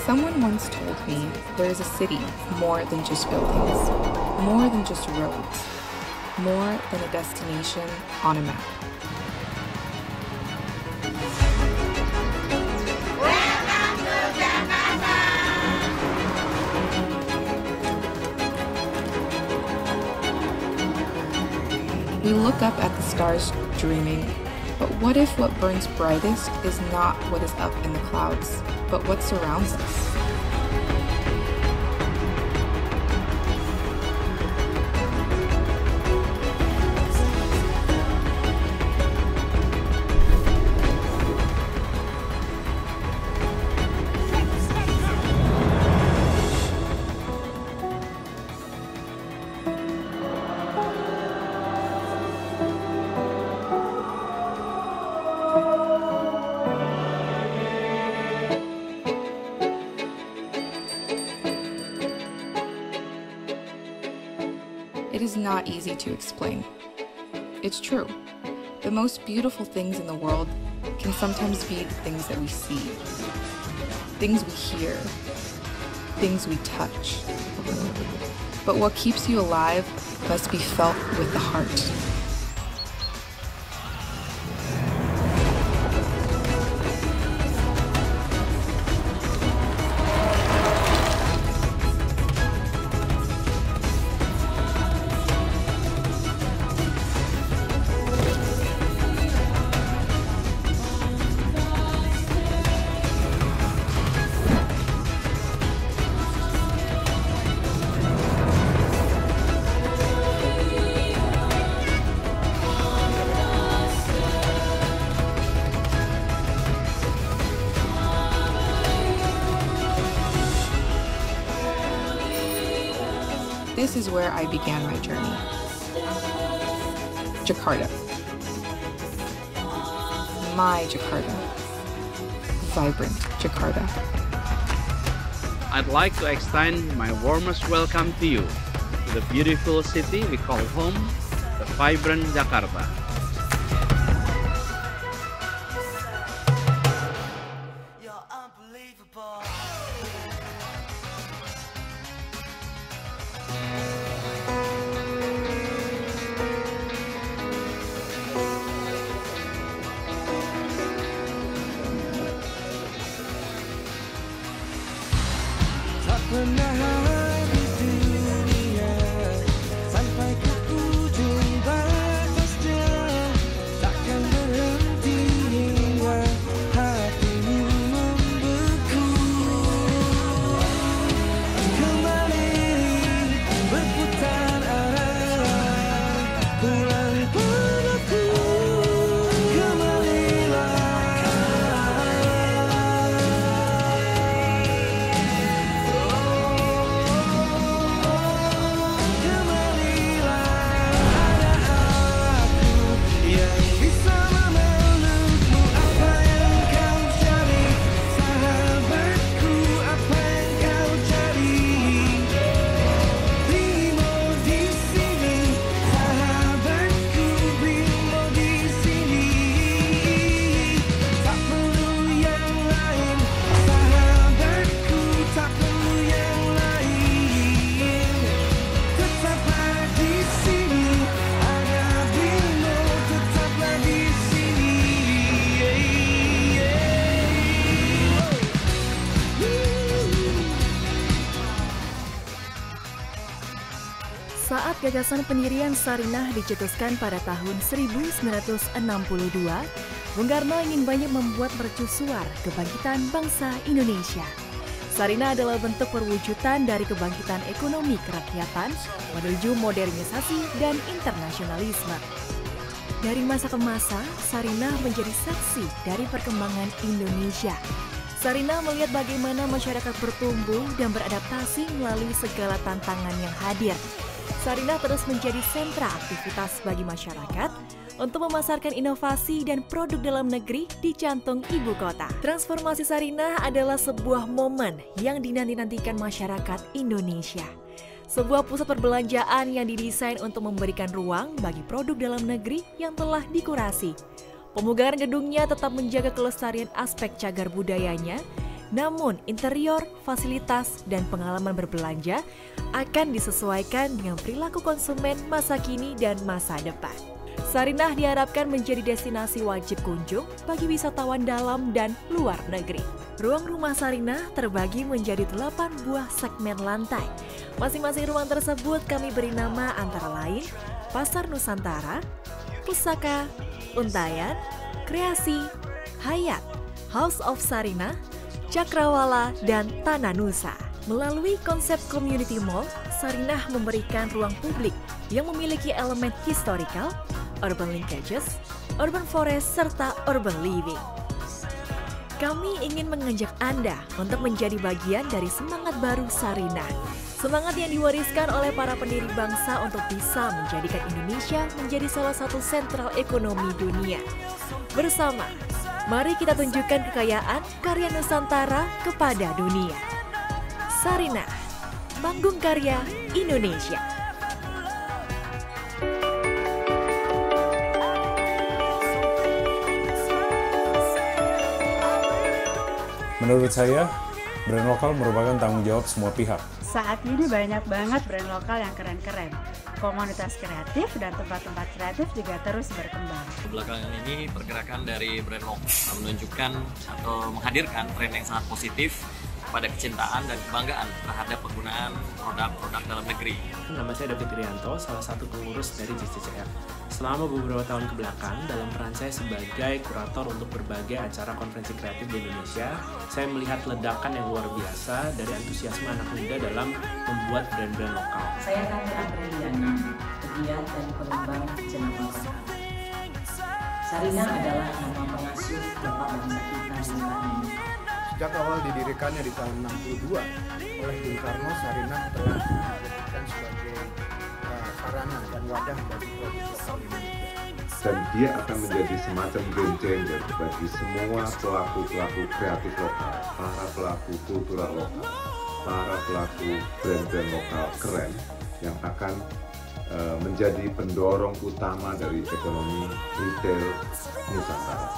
Someone once told me there is a city more than just buildings, more than just roads, more than a destination on a map. We look up at the stars dreaming, but what if what burns brightest is not what is up in the clouds, but what surrounds us? It is not easy to explain. It's true. The most beautiful things in the world can sometimes be the things that we see, things we hear, things we touch. But what keeps you alive must be felt with the heart. This is where I began my journey. Jakarta. My Jakarta. Vibrant Jakarta. I'd like to extend my warmest welcome to you, to the beautiful city we call home, the vibrant Jakarta. Pernah di dunia sampai ke ujung batasnya, takkan berhenti hingga hatimu membeku. Kembali berputar arah, pulang padaku. Kembalilah. Saat gagasan pendirian Sarinah dicetuskan pada tahun 1962, Bung Karno ingin banyak membuat mercusuar kebangkitan bangsa Indonesia. Sarinah adalah bentuk perwujudan dari kebangkitan ekonomi kerakyatan menuju modernisasi dan internasionalisme. Dari masa ke masa, Sarinah menjadi saksi dari perkembangan Indonesia. Sarinah melihat bagaimana masyarakat bertumbuh dan beradaptasi melalui segala tantangan yang hadir. Sarinah terus menjadi sentra aktivitas bagi masyarakat untuk memasarkan inovasi dan produk dalam negeri di jantung ibu kota. Transformasi Sarinah adalah sebuah momen yang dinanti-nantikan masyarakat Indonesia. Sebuah pusat perbelanjaan yang didesain untuk memberikan ruang bagi produk dalam negeri yang telah dikurasi. Pemugaran gedungnya tetap menjaga kelestarian aspek cagar budayanya Namun, interior, fasilitas, dan pengalaman berbelanja akan disesuaikan dengan perilaku konsumen masa kini dan masa depan. Sarinah diharapkan menjadi destinasi wajib kunjung bagi wisatawan dalam dan luar negeri. Ruang rumah Sarinah terbagi menjadi 8 buah segmen lantai. Masing-masing ruang tersebut kami beri nama antara lain Pasar Nusantara, Pusaka, Untayan, Kreasi, Hayat, House of Sarinah, Cakrawala, dan Tanah Nusa. Melalui konsep community mall, Sarinah memberikan ruang publik yang memiliki elemen historical, urban linkages, urban forest, serta urban living. Kami ingin mengajak Anda untuk menjadi bagian dari semangat baru Sarinah. Semangat yang diwariskan oleh para pendiri bangsa untuk bisa menjadikan Indonesia menjadi salah satu sentral ekonomi dunia. Bersama, mari kita tunjukkan kekayaan karya Nusantara kepada dunia. Sarinah, panggung karya Indonesia. Menurut saya, brand lokal merupakan tanggung jawab semua pihak. Saat ini banyak banget brand lokal yang keren-keren. Komunitas kreatif dan tempat-tempat kreatif juga terus berkembang. Belakangan ini pergerakan dari brand lokal menunjukkan atau menghadirkan tren yang sangat positif pada kecintaan dan kebanggaan terhadap penggunaan produk-produk dalam negeri. Nama saya David Irianto, salah satu pengurus dari JCCF. Selama beberapa tahun kebelakang, dalam peran saya sebagai kurator untuk berbagai acara konferensi kreatif di Indonesia, saya melihat ledakan yang luar biasa dari antusiasme anak muda dalam membuat brand-brand lokal. Saya Tante Apriliana, pegiat dan pengembang jenama lokal. Sarinah adalah nama pengasuh bapak bangsa kita di Indonesia. Sejak awal didirikannya di tahun 62 oleh Bung Karno, Sarinah telah dijadikan sebagai sarana dan wadah bagi produk lokal Indonesia. Dan dia akan menjadi semacam game changer bagi semua pelaku-pelaku kreatif lokal, para pelaku kultural lokal, para pelaku brand-brand lokal keren yang akan menjadi pendorong utama dari ekonomi retail Nusantara.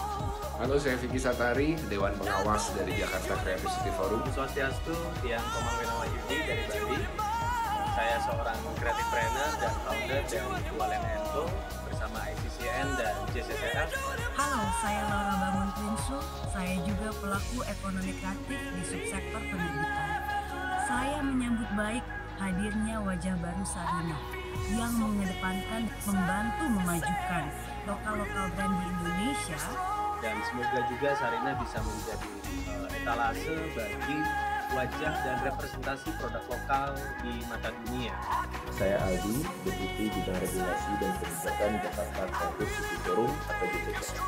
Halo, saya Vicky Satari, Dewan Pengawas dari Jakarta Creative City Forum. Swastiastu, Tiang Komang Winawayudi dari Bali. Saya seorang creative trainer dan founder dari Kualen Ento bersama ICCN dan JCCF. Halo, saya Laura Bangun Prinsu. Saya juga pelaku ekonomi kreatif di subsektor penerbitan. Saya menyambut baik hadirnya wajah baru Sarinah yang mengedepankan membantu memajukan lokal-lokal brand di Indonesia. Dan semoga juga Sarinah bisa menjadi etalase bagi wajah dan representasi produk lokal di mata dunia. Saya Aldi, Deputi Bidang Regulasi dan Kebijakan Jakarta Creative City Forum atau JCCF.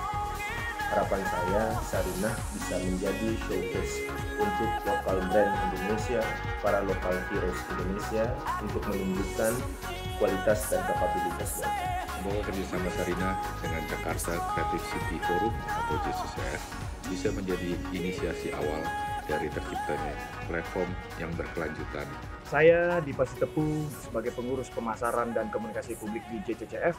Harapan saya, Sarinah bisa menjadi showcase untuk lokal brand Indonesia, para lokal heroes Indonesia untuk menunjukkan kualitas dan kapabilitas mereka. Semoga kerjasama Sarinah dengan Jakarta Creative City Forum atau JCCF bisa menjadi inisiasi awal dari terciptanya platform yang berkelanjutan. Saya Dipa Sitepu sebagai pengurus pemasaran dan komunikasi publik di JCCF.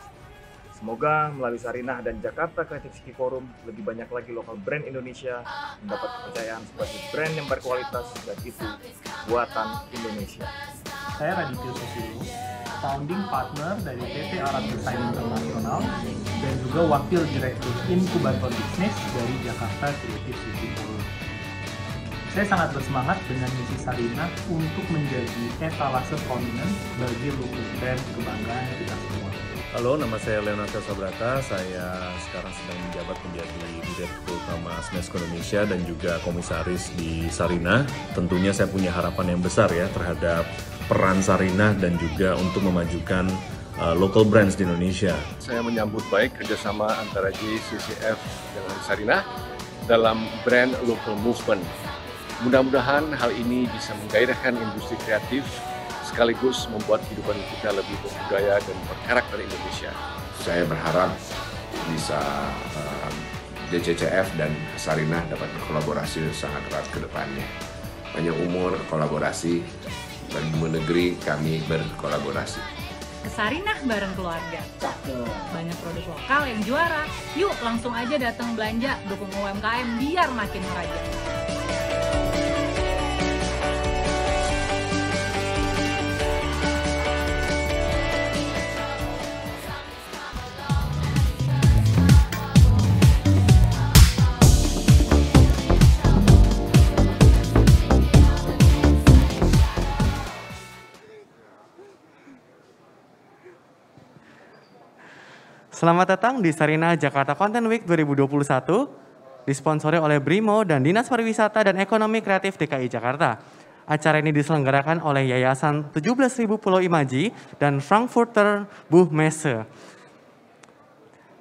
Semoga melalui Sarinah dan Jakarta Creative City Forum lebih banyak lagi lokal brand Indonesia mendapat kepercayaan sebagai brand yang berkualitas dan itu buatan Indonesia. Saya Radityo Susilo, founding partner dari PT Arab Design International dan juga wakil direktur inkubator bisnis dari Jakarta Creative City Forum. Saya sangat bersemangat dengan misi Sarinah untuk menjadi etalase prominent bagi lokal brand kebanggaan kita semua. Halo, nama saya Leonardo Sabrata. Saya sekarang sedang menjabat menjadi Direktur Utama Smesco Indonesia dan juga komisaris di Sarinah. Tentunya saya punya harapan yang besar ya terhadap peran Sarinah dan juga untuk memajukan local brands di Indonesia. Saya menyambut baik kerjasama antara JCCF dengan Sarinah dalam brand local movement. Mudah-mudahan hal ini bisa menggairahkan industri kreatif sekaligus membuat kehidupan kita lebih berbudaya dan berkarakter Indonesia. Saya berharap bisa JCCF dan Sarinah dapat berkolaborasi sangat erat ke depannya. Panjang umur, kolaborasi, bagi negeri kami berkolaborasi. Ke Sarinah bareng keluarga. Banyak produk lokal yang juara. Yuk langsung aja datang belanja, dukung UMKM biar makin merajai. Selamat datang di Sarinah Jakarta Content Week 2021, disponsori oleh Brimo dan Dinas Pariwisata dan Ekonomi Kreatif DKI Jakarta. Acara ini diselenggarakan oleh Yayasan 17.000 Pulau Imaji dan Frankfurter Buchmesse.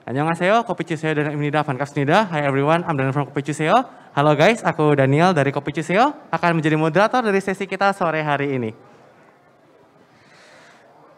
Annyeonghaseyo, Kopi Chuseo dan Imnida Fankapsnida. Hi everyone, I'm Daniel from Kopi Chuseo. Halo guys, aku Daniel dari Kopi Chuseo akan menjadi moderator dari sesi kita sore hari ini.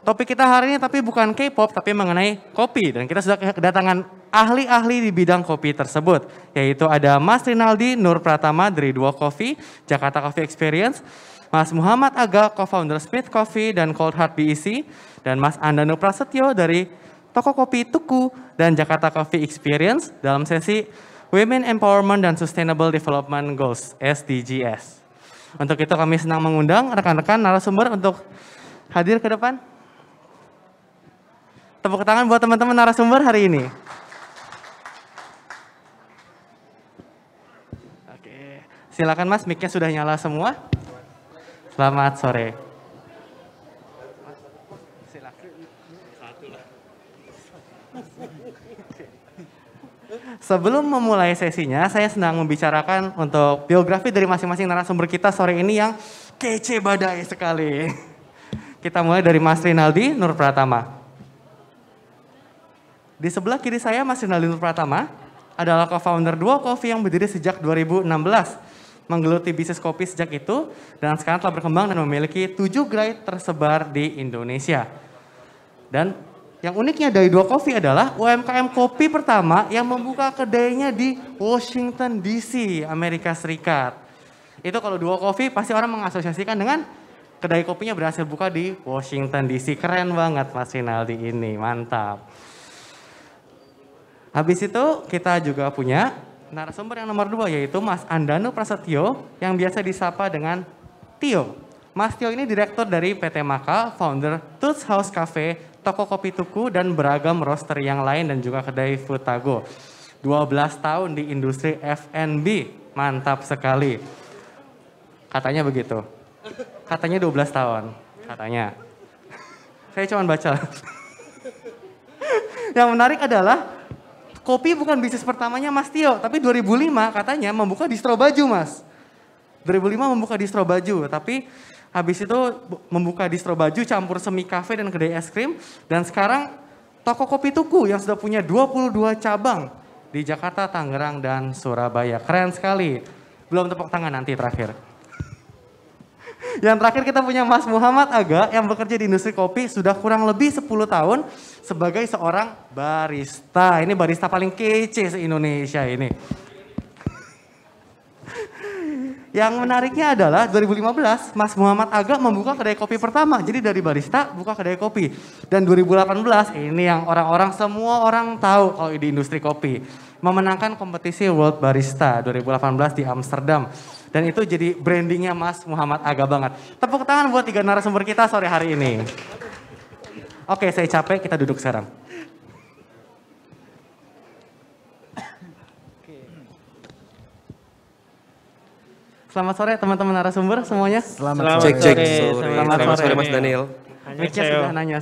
Topik kita hari ini tapi bukan K-pop, tapi mengenai kopi. Dan kita sudah kedatangan ahli-ahli di bidang kopi tersebut. Yaitu ada Mas Rinaldi Nur Pratama dari Duo Coffee, Jakarta Coffee Experience. Mas Muhammad Aga, co-founder Smith Coffee dan Cold Heart BEC. Dan Mas Andanu Prasetyo dari Toko Kopi Tuku dan Jakarta Coffee Experience dalam sesi Women Empowerment dan Sustainable Development Goals, SDGs. Untuk itu kami senang mengundang rekan-rekan narasumber untuk hadir ke depan. Tepuk tangan buat teman-teman narasumber hari ini. Oke, silakan Mas, mic-nya sudah nyala semua. Selamat sore. Sebelum memulai sesinya, saya sedang membicarakan untuk biografi dari masing-masing narasumber kita sore ini yang kece badai sekali. Kita mulai dari Mas Rinaldi Nur Pratama. Di sebelah kiri saya, Mas Rinaldi Nur Pratama adalah co-founder Duo Coffee yang berdiri sejak 2016. Menggeluti bisnis kopi sejak itu, dan sekarang telah berkembang dan memiliki 7 gerai tersebar di Indonesia. Dan yang uniknya dari Duo Coffee adalah UMKM kopi pertama yang membuka kedainya di Washington DC, Amerika Serikat. Itu kalau Duo Coffee pasti orang mengasosiasikan dengan kedai kopinya berhasil buka di Washington DC. Keren banget Mas Rinaldi ini, mantap. Habis itu kita juga punya narasumber yang nomor 2 yaitu Mas Andanu Prasetyo yang biasa disapa dengan Tio. Mas Tio ini direktur dari PT Maka, founder Toots House Cafe, Toko Kopi Tuku dan beragam roaster yang lain dan juga kedai Futago. 12 tahun di industri F&B, mantap sekali. Katanya begitu. Katanya 12 tahun, katanya. Saya cuma baca. Yang menarik adalah kopi bukan bisnis pertamanya Mas Tio, tapi 2005 katanya membuka distro baju Mas. 2005 membuka distro baju, tapi habis itu membuka distro baju campur semi cafe dan kedai es krim. Dan sekarang Toko Kopi Tuku yang sudah punya 22 cabang di Jakarta, Tangerang, dan Surabaya. Keren sekali. Belum tepuk tangan nanti terakhir. Yang terakhir kita punya Mas Muhammad Aga yang bekerja di industri kopi sudah kurang lebih 10 tahun sebagai seorang barista. Ini barista paling kece se-Indonesia ini. Yang menariknya adalah 2015 Mas Muhammad Aga membuka kedai kopi pertama. Jadi dari barista buka kedai kopi. Dan 2018 ini yang orang-orang semua orang tahu kalau di industri kopi. Memenangkan kompetisi World Barista 2018 di Amsterdam. Dan itu jadi brandingnya Mas Muhammad Aga banget. Tepuk tangan buat 3 narasumber kita sore hari ini. Oke, saya capek, kita duduk sekarang. Selamat sore teman-teman narasumber semuanya. Selamat sore. Selamat sore Mas Daniel. Mic-nya sudah nanya.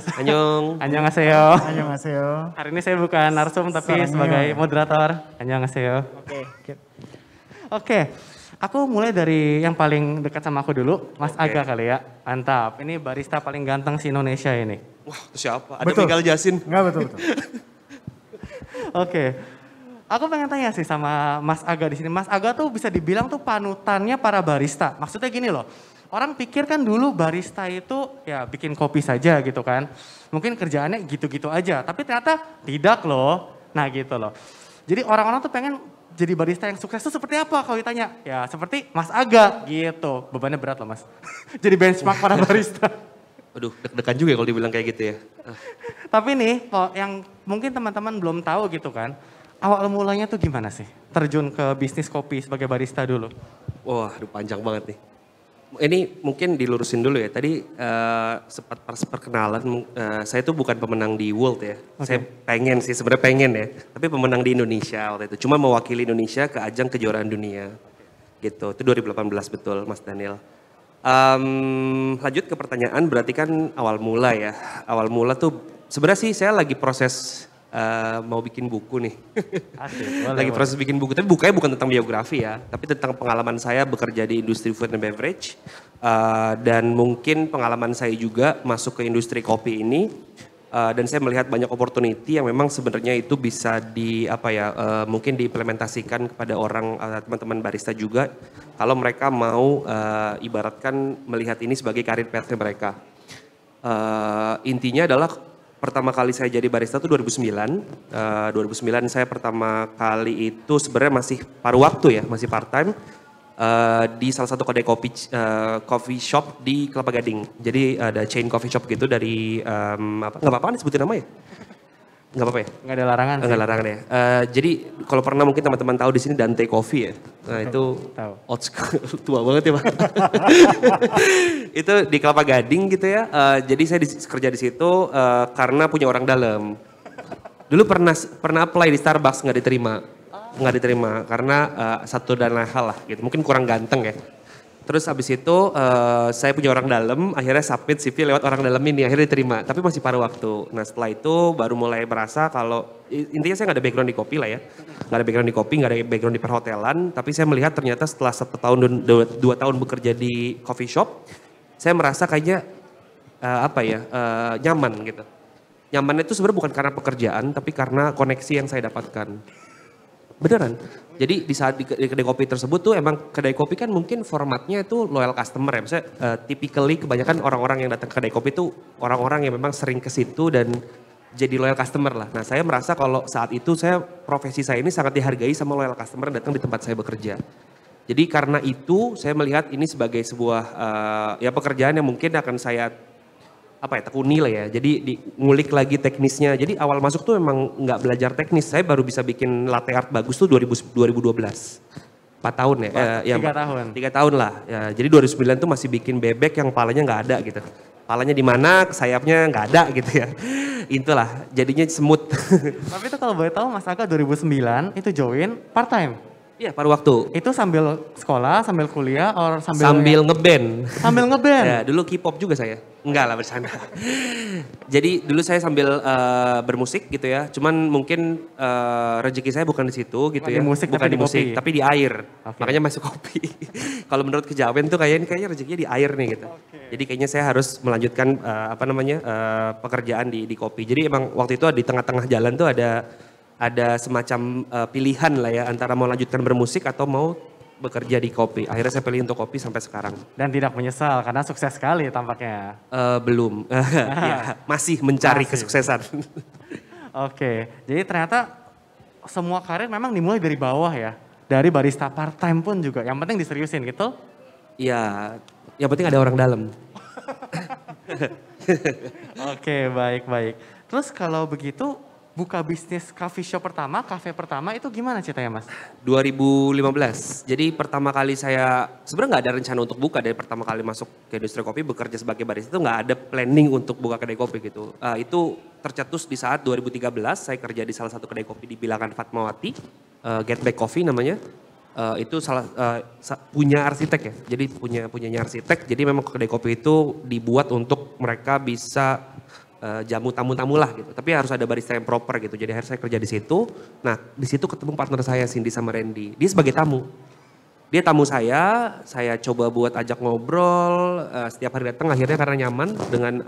Annyeonghaseyo. Annyeonghaseyo. Hari ini saya bukan narsum tapi sebagai moderator. Annyeonghaseyo. Oke. Aku mulai dari yang paling dekat sama aku dulu, Mas Aga kali ya. Mantap, ini barista paling ganteng si Indonesia ini. Wah, itu siapa? Ada Miguel Jasin. Enggak, betul. Oke. Aku pengen tanya sih sama Mas Aga di sini. Mas Aga tuh bisa dibilang tuh panutannya para barista. Maksudnya gini loh, orang pikir kan dulu barista itu ya bikin kopi saja gitu kan. Mungkin kerjaannya gitu-gitu aja, tapi ternyata tidak loh. Nah gitu loh. Jadi orang-orang tuh pengen jadi barista yang sukses itu seperti apa kalau ditanya? Ya seperti Mas Aga gitu. Bebannya berat loh Mas. Jadi benchmark para barista. Aduh, deg-degan juga kalau dibilang kayak gitu ya. Tapi nih, kalau yang mungkin teman-teman belum tahu gitu kan, awal mulanya tuh gimana sih? Terjun ke bisnis kopi sebagai barista dulu. Wah, aduh panjang banget nih. Ini mungkin dilurusin dulu ya. Tadi sempat perkenalan, saya tuh bukan pemenang di World ya. Okay. Saya pengen sih, sebenarnya pengen ya. Tapi pemenang di Indonesia waktu itu. Cuma mewakili Indonesia ke ajang kejuaraan dunia. Gitu, itu 2018 betul Mas Daniel. Lanjut ke pertanyaan, berarti kan awal mula ya. Awal mula tuh sebenarnya sih saya lagi proses mau bikin buku nih. Asik, boleh, Lagi boleh. proses bikin buku, tapi bukunya bukan tentang biografi ya, tapi tentang pengalaman saya bekerja di industri food and beverage, dan mungkin pengalaman saya juga masuk ke industri kopi ini, dan saya melihat banyak opportunity yang memang sebenarnya itu bisa mungkin diimplementasikan kepada orang teman-teman barista juga, kalau mereka mau ibaratkan melihat ini sebagai karir path mereka. Intinya adalah pertama kali saya jadi barista itu 2009. 2009 saya pertama kali itu sebenarnya masih paruh waktu ya, masih part time di salah satu kedai kopi coffee shop di Kelapa Gading. Jadi ada chain coffee shop gitu dari nggak apa-apa kan disebutin nama ya? Nggak apa-apa ya? Nggak ada larangan sih. Nggak larangan ya. Jadi kalau pernah mungkin teman-teman tahu di sini Dante Coffee ya. Nah itu old school, tua banget ya Pak. Itu di Kelapa Gading gitu ya. Jadi saya kerja di situ karena punya orang dalam. Dulu pernah apply di Starbucks nggak diterima karena satu dan lain hal lah gitu. Mungkin kurang ganteng ya. Terus habis itu saya punya orang dalam, akhirnya submit CV lewat orang dalam ini, akhirnya diterima. Tapi masih paruh waktu. Nah setelah itu baru mulai merasa kalau, intinya saya nggak ada background di kopi lah ya. Nggak ada background di kopi, nggak ada background di perhotelan. Tapi saya melihat ternyata setelah 1 tahun dan 2 tahun bekerja di coffee shop, saya merasa kayaknya nyaman gitu. Nyaman itu sebenarnya bukan karena pekerjaan, tapi karena koneksi yang saya dapatkan. Beneran. Jadi di saat di kedai kopi tersebut tuh emang kedai kopi kan mungkin formatnya itu loyal customer ya. Misalnya typically kebanyakan orang-orang yang datang ke kedai kopi itu orang-orang yang memang sering ke situ dan jadi loyal customer lah. Nah saya merasa kalau saat itu profesi saya ini sangat dihargai sama loyal customer yang datang di tempat saya bekerja. Jadi karena itu saya melihat ini sebagai sebuah pekerjaan yang mungkin akan saya tekuni lah ya. Jadi ngulik lagi teknisnya. Jadi awal masuk tuh memang nggak belajar teknis. Saya baru bisa bikin latte art bagus tuh 2012. 4 tahun ya. 3 tahun. 3 tahun lah. Ya, jadi 2009 tuh masih bikin bebek yang palanya nggak ada gitu. Palanya di mana, sayapnya nggak ada gitu ya. Itulah, jadinya semut. Tapi itu kalau boleh tahu Mas Aga 2009 itu join part time? Iya, paruh waktu. Itu sambil sekolah, sambil kuliah, or sambil ngeband. Sambil ngeband? Ya, dulu K-pop juga saya. Enggak lah, bercanda. Jadi dulu saya sambil bermusik gitu ya. Cuman mungkin rezeki saya bukan di situ gitu ya. Bukan di musik, tapi di air. Okay. Makanya masuk kopi. Kalau menurut kejawen tuh kayaknya rezekinya di air nih gitu. Okay. Jadi kayaknya saya harus melanjutkan pekerjaan di kopi. Jadi emang waktu itu di tengah-tengah jalan tuh ada semacam pilihan lah ya antara mau lanjutkan bermusik atau mau bekerja di kopi. Akhirnya saya pilih untuk kopi sampai sekarang. Dan tidak menyesal karena sukses sekali tampaknya. Belum, ya, masih mencari kesuksesan. Oke, jadi ternyata semua karir memang dimulai dari bawah ya. Dari barista part time pun juga, yang penting diseriusin gitu? Iya, yang penting ada orang dalam. Oke, baik. Terus kalau begitu, buka bisnis coffee shop pertama, cafe pertama itu gimana ceritanya Mas? 2015. Jadi pertama kali saya sebenarnya nggak ada rencana untuk buka dari pertama kali masuk ke industri kopi bekerja sebagai barista itu nggak ada planning untuk buka kedai kopi gitu. Itu tercetus di saat 2013 saya kerja di salah satu kedai kopi di Bilangan Fatmawati, Get Back Coffee namanya. Itu punya arsitek ya. Jadi punyanya arsitek. Jadi memang kedai kopi itu dibuat untuk mereka bisa jamu tamu-tamu lah gitu. Tapi harus ada barista yang proper gitu. Jadi akhirnya saya kerja di situ. Nah di situ ketemu partner saya Cindy sama Randy. Dia sebagai tamu. Dia tamu saya coba buat ajak ngobrol. Setiap hari datang akhirnya karena nyaman dengan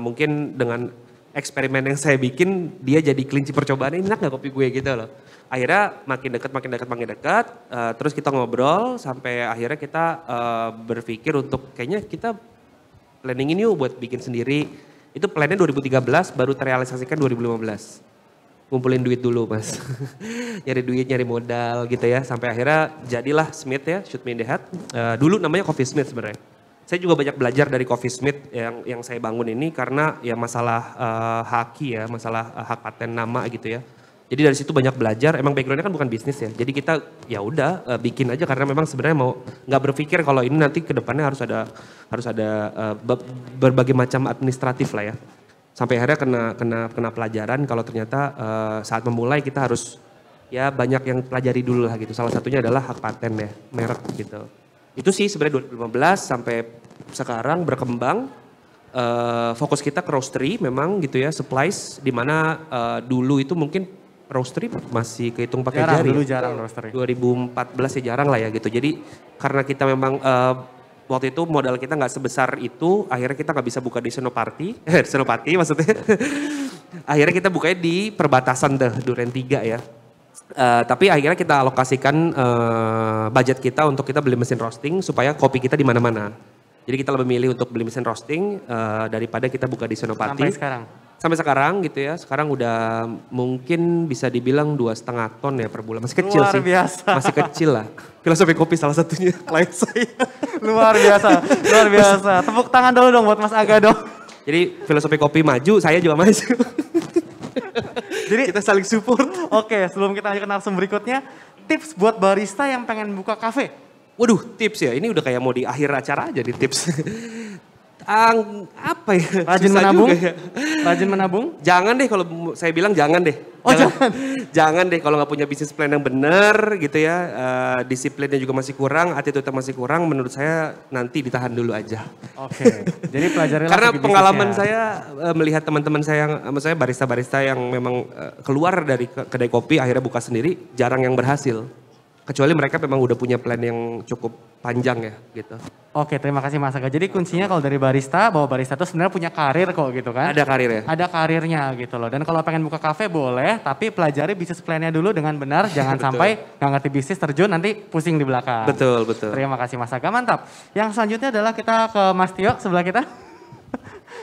mungkin dengan eksperimen yang saya bikin. Dia jadi kelinci percobaan, enak gak kopi gue gitu loh. Akhirnya makin dekat. Terus kita ngobrol sampai akhirnya kita berpikir untuk kayaknya kita planningin yuk buat bikin sendiri. Itu plannya 2013 baru terrealisasikan 2015. Ngumpulin duit dulu Mas. Nyari duit, nyari modal gitu ya. Sampai akhirnya jadilah Smith ya, Shoot Me in the Head. Dulu namanya Coffee Smith sebenarnya. Saya juga banyak belajar dari Coffee Smith yang saya bangun ini karena ya masalah haki ya, masalah hak paten nama gitu ya. Jadi dari situ banyak belajar, emang backgroundnya kan bukan bisnis ya. Jadi kita ya udah bikin aja karena memang sebenarnya mau nggak berpikir kalau ini nanti ke depannya harus ada berbagai macam administratif lah ya. Sampai akhirnya kena pelajaran kalau ternyata saat memulai kita harus ya banyak yang pelajari dulu lah gitu. Salah satunya adalah hak paten ya, merek gitu. Itu sih sebenarnya 2015 sampai sekarang berkembang. fokus kita ke roastery memang gitu ya, supplies, di mana dulu itu mungkin roastery masih kehitung pakai Jarang, jari. dulu jarang roastery. 2014 ya jarang lah ya gitu. Jadi karena kita memang waktu itu modal kita nggak sebesar itu, akhirnya kita nggak bisa buka di Senopati, Senopati maksudnya. Akhirnya kita bukanya di perbatasan Duren 3 ya. Tapi akhirnya kita alokasikan budget kita untuk kita beli mesin roasting supaya kopi kita di mana-mana. Jadi kita lebih milih untuk beli mesin roasting daripada kita buka di Senopati. Sampai sekarang? Sampai sekarang gitu ya. Sekarang udah mungkin bisa dibilang 2,5 ton ya per bulan. Masih kecil Luar sih. biasa. Masih kecil lah. Filosofi kopi salah satunya klien saya. Luar biasa, luar biasa. Tepuk tangan dulu dong buat Mas Aga dong. Jadi filosofi kopi maju, saya juga maju. Jadi kita saling support. Oke, sebelum kita lanjut ke narasumber berikutnya, tips buat barista yang pengen buka kafe. Waduh, tips ya. Ini udah kayak mau di akhir acara aja di tips. Apa ya? Rajin Susah menabung? juga ya. Rajin menabung? Jangan deh kalau saya bilang jangan deh. Oh jangan? Jangan deh kalau nggak punya bisnis plan yang benar gitu ya. Disiplinnya juga masih kurang, attitude-nya masih kurang. Menurut saya nanti ditahan dulu aja. Oke, jadi pelajari Karena segi pengalaman bisnisnya. saya melihat teman-teman saya yang, saya barista-barista yang memang keluar dari kedai kopi akhirnya buka sendiri, jarang yang berhasil. Kecuali mereka memang udah punya plan yang cukup panjang ya gitu. Oke, terima kasih Mas Aga. Jadi kuncinya kalau dari barista, bahwa barista itu sebenarnya punya karir kok gitu kan. Ada karirnya. Ada karirnya gitu loh. Dan kalau pengen buka kafe boleh, tapi pelajari bisnis plan-nya dulu dengan benar. Jangan Betul. sampai nggak ngerti bisnis terjun nanti pusing di belakang. Betul, betul. Terima kasih Mas Aga, mantap. Yang selanjutnya adalah kita ke Mas Tio sebelah kita.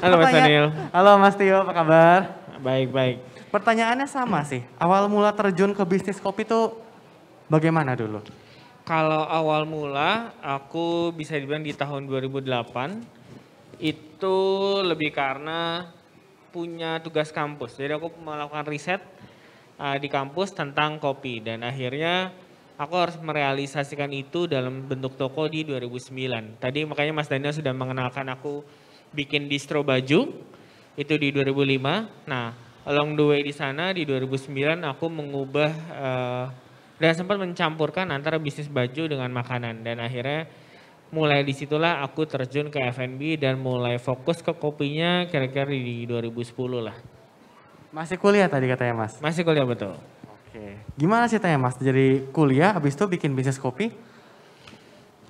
Halo Mas Daniel. Halo Mas Tio, apa kabar? Baik, baik. Pertanyaannya sama sih. Awal mula terjun ke bisnis kopi tuh bagaimana dulu? Kalau awal mula aku bisa dibilang di tahun 2008 itu lebih karena punya tugas kampus. Jadi aku melakukan riset di kampus tentang kopi dan akhirnya aku harus merealisasikan itu dalam bentuk toko di 2009. Tadi makanya Mas Daniel sudah mengenalkan aku bikin distro baju itu di 2005. Nah, along the way di sana di 2009 aku mengubah dan sempat mencampurkan antara bisnis baju dengan makanan dan akhirnya mulai disitulah aku terjun ke F&B dan mulai fokus ke kopinya kira-kira di 2010 lah. Masih kuliah tadi katanya Mas? Masih kuliah betul. Oke. Gimana sih tanya Mas? Jadi kuliah habis itu bikin bisnis kopi?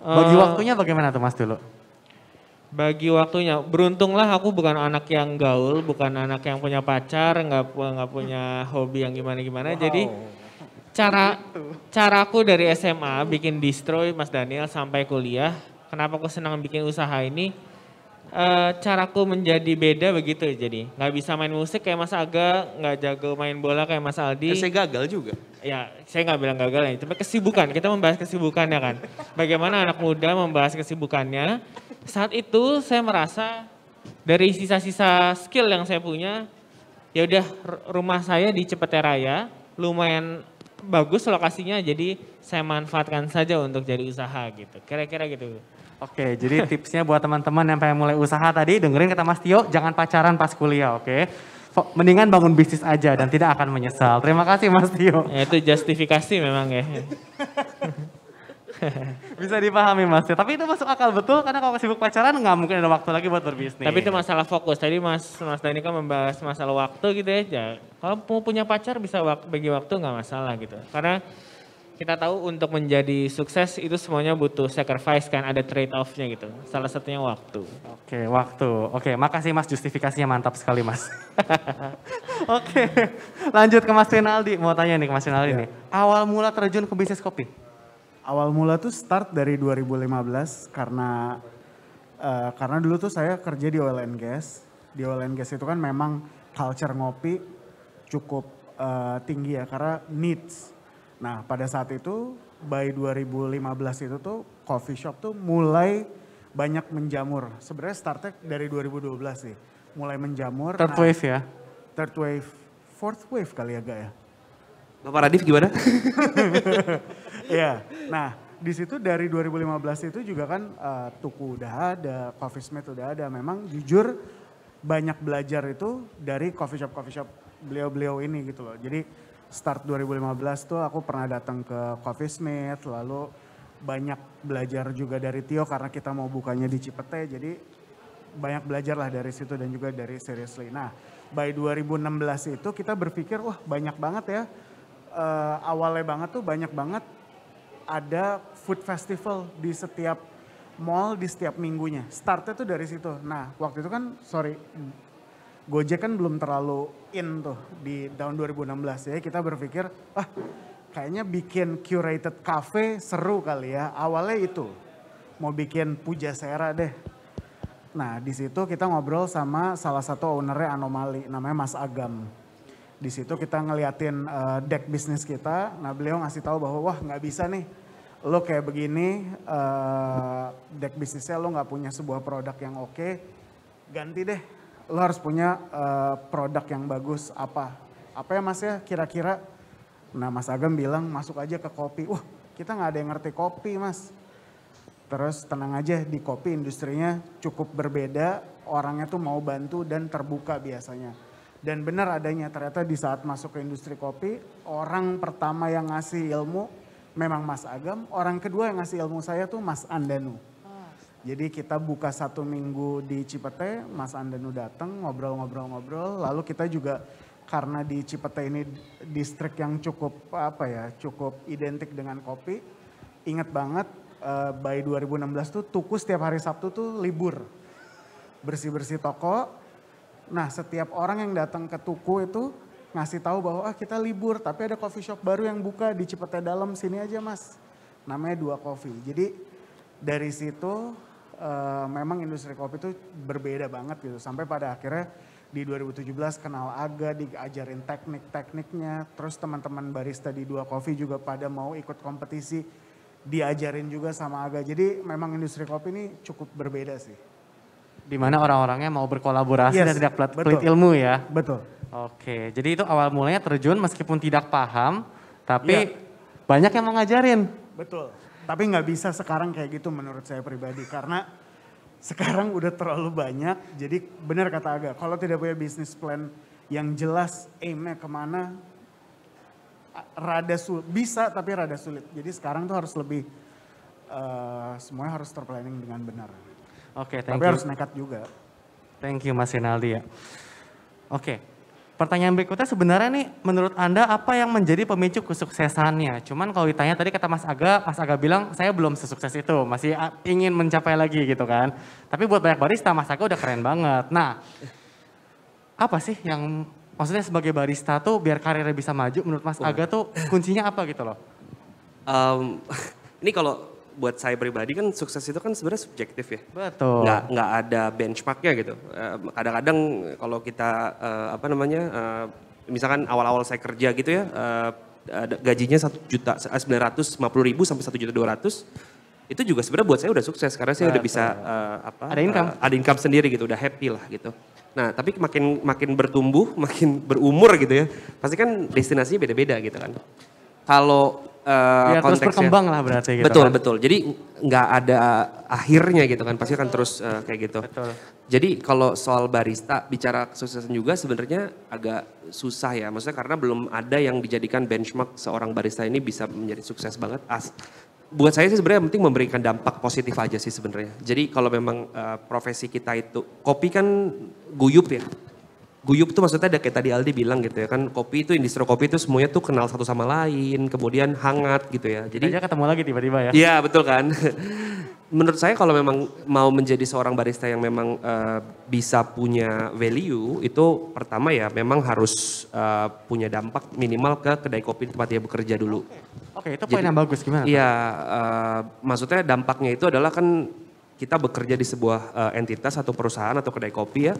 Bagi waktunya bagaimana tuh Mas dulu? Bagi waktunya, beruntunglah aku bukan anak yang gaul, bukan anak yang punya pacar, nggak punya hobi yang gimana-gimana. Wow. Jadi caraku dari SMA bikin distro Mas Daniel sampai kuliah. Kenapa aku senang bikin usaha ini? Caraku menjadi beda begitu jadi. Nggak bisa main musik kayak Mas Aga, nggak jago main bola kayak Mas Aldi. Saya gagal juga. Ya, saya nggak bilang gagal ya, tapi kesibukan. Kita membahas kesibukannya kan. Bagaimana anak muda membahas kesibukannya. Saat itu saya merasa dari sisa-sisa skill yang saya punya, ya udah rumah saya di Cipete Raya, lumayan bagus lokasinya, jadi saya manfaatkan saja untuk jadi usaha gitu. Kira-kira gitu. Oke, jadi tipsnya buat teman-teman yang pengen mulai usaha tadi, dengerin kata Mas Tio, jangan pacaran pas kuliah, oke? Mendingan bangun bisnis aja dan tidak akan menyesal. Terima kasih Mas Tio. Ya, itu justifikasi memang ya. Bisa dipahami Mas Tio, tapi itu masuk akal betul karena kalau sibuk pacaran nggak mungkin ada waktu lagi buat berbisnis. Tapi itu masalah fokus. Tadi Mas Dani kan membahas masalah waktu gitu ya. Kalau mau punya pacar bisa bagi waktu nggak masalah gitu. Karena kita tahu untuk menjadi sukses itu semuanya butuh sacrifice kan, ada trade off-nya gitu. Salah satunya waktu. Oke, waktu. Oke, makasih Mas, justifikasinya mantap sekali Mas. Oke, lanjut ke Mas Rinaldi. Mau tanya nih ke Mas Rinaldi nih. Awal mula terjun ke bisnis kopi? Awal mula tuh start dari 2015 karena dulu tuh saya kerja di oil and gas. Di oil and gas itu kan memang culture ngopi cukup tinggi ya karena needs. Nah pada saat itu by 2015 itu tuh coffee shop tuh mulai banyak menjamur. Sebenarnya startnya dari 2012 sih. Mulai menjamur. Third wave ya? Third wave, fourth wave kali ya gak ya? Bapak Radif gimana? Iya, nah di situ dari 2015 itu juga kan Tuku udah ada, Coffee Smith udah ada. Memang jujur banyak belajar itu dari coffee shop beliau-beliau ini gitu loh. Jadi start 2015 tuh aku pernah datang ke Coffee Smith, lalu banyak belajar juga dari Tio karena kita mau bukanya di Cipete. Jadi banyak belajar lah dari situ dan juga dari Seriously. Nah, by 2016 itu kita berpikir wah banyak banget ya, awalnya banget tuh banyak banget ada food festival di setiap mall di setiap minggunya. Startnya tuh dari situ. Nah waktu itu kan Gojek kan belum terlalu in tuh di tahun 2016 ya. Kita berpikir kayaknya bikin curated cafe seru kali ya. Awalnya itu mau bikin Pujasera deh. Nah di situ kita ngobrol sama salah satu ownernya Anomali, namanya Mas Agam. Di situ kita ngeliatin deck bisnis kita. Nah beliau ngasih tahu bahwa wah nggak bisa nih, lo kayak begini deck bisnisnya lo nggak punya sebuah produk yang oke, ganti deh. Lo harus punya produk yang bagus apa ya mas ya kira-kira. Nah Mas Agam bilang masuk aja ke kopi. Wah kita nggak ada yang ngerti kopi mas. Terus tenang aja, di kopi industrinya cukup berbeda, orangnya tuh mau bantu dan terbuka biasanya. Dan benar adanya, ternyata di saat masuk ke industri kopi, orang pertama yang ngasih ilmu memang Mas Agam, orang kedua yang ngasih ilmu saya tuh Mas Andanu. Jadi kita buka 1 minggu di Cipete, Mas Andanu datang ngobrol-ngobrol, lalu kita juga karena di Cipete ini distrik yang cukup cukup identik dengan kopi, ingat banget by 2016 tuh Tuku setiap hari Sabtu tuh libur, bersih-bersih toko. Nah setiap orang yang datang ke Tuku itu ngasih tahu bahwa kita libur tapi ada coffee shop baru yang buka di Cipete Dalam, sini aja mas, namanya 2 Coffee. Jadi dari situ memang industri kopi itu berbeda banget gitu, sampai pada akhirnya di 2017 kenal Aga, diajarin teknik-tekniknya, terus teman-teman barista di 2 Coffee juga pada mau ikut kompetisi, diajarin juga sama Aga. Jadi memang industri kopi ini cukup berbeda sih. Dimana orang-orangnya mau berkolaborasi dan tidak pelit ilmu ya. Betul. Oke, jadi itu awal mulanya terjun meskipun tidak paham, tapi banyak yang mau ngajarin. Betul, tapi nggak bisa sekarang kayak gitu menurut saya pribadi. Karena sekarang udah terlalu banyak, jadi benar kata Aga, kalau tidak punya bisnis plan yang jelas aimnya kemana, bisa tapi rada sulit. Jadi sekarang tuh harus lebih, semuanya harus terplanning dengan benar. Oke, tapi harus nekat juga. Thank you Mas Rinaldi ya. Oke, pertanyaan berikutnya sebenarnya nih menurut Anda apa yang menjadi pemicu kesuksesannya? Cuman kalau ditanya tadi kata Mas Aga bilang saya belum sesukses itu, masih ingin mencapai lagi gitu kan. Tapi buat banyak barista Mas Aga udah keren banget. Nah, apa sih yang maksudnya sebagai barista tuh biar karirnya bisa maju menurut Mas Aga tuh kuncinya apa gitu loh? Ini kalau buat saya pribadi kan sukses itu kan sebenarnya subjektif ya. Betul. Nggak ada benchmarknya gitu. Kadang-kadang kalau kita misalkan awal-awal saya kerja gitu ya, gajinya 1.950.000 sampai 1.200.000 itu juga sebenarnya buat saya udah sukses karena saya udah bisa ada income sendiri gitu, udah happy lah gitu. Nah tapi makin bertumbuh, makin berumur gitu ya, pasti kan destinasinya beda-beda gitu kan. Kalau terus berkembang lah berarti gitu. Betul. Jadi nggak ada akhirnya gitu kan, pasti akan terus kayak gitu. Betul. Jadi kalau soal barista bicara kesuksesan juga sebenarnya agak susah ya, maksudnya karena belum ada yang dijadikan benchmark seorang barista ini bisa menjadi sukses banget. Buat saya sih sebenarnya yang penting memberikan dampak positif aja sih sebenarnya. Jadi kalau memang profesi kita itu, kopi kan guyup ya. Guyup tuh maksudnya ada kayak tadi Aldi bilang gitu ya kan, kopi itu industri kopi itu semuanya tuh kenal satu sama lain, kemudian hangat gitu ya. Jadi aja ketemu lagi tiba-tiba ya. Iya betul kan. Menurut saya kalau memang mau menjadi seorang barista yang memang bisa punya value, itu pertama ya memang harus punya dampak minimal ke kedai kopi tempat dia bekerja dulu. Oke, itu poin yang bagus, gimana? Iya, maksudnya dampaknya itu adalah kan kita bekerja di sebuah entitas atau perusahaan atau kedai kopi ya.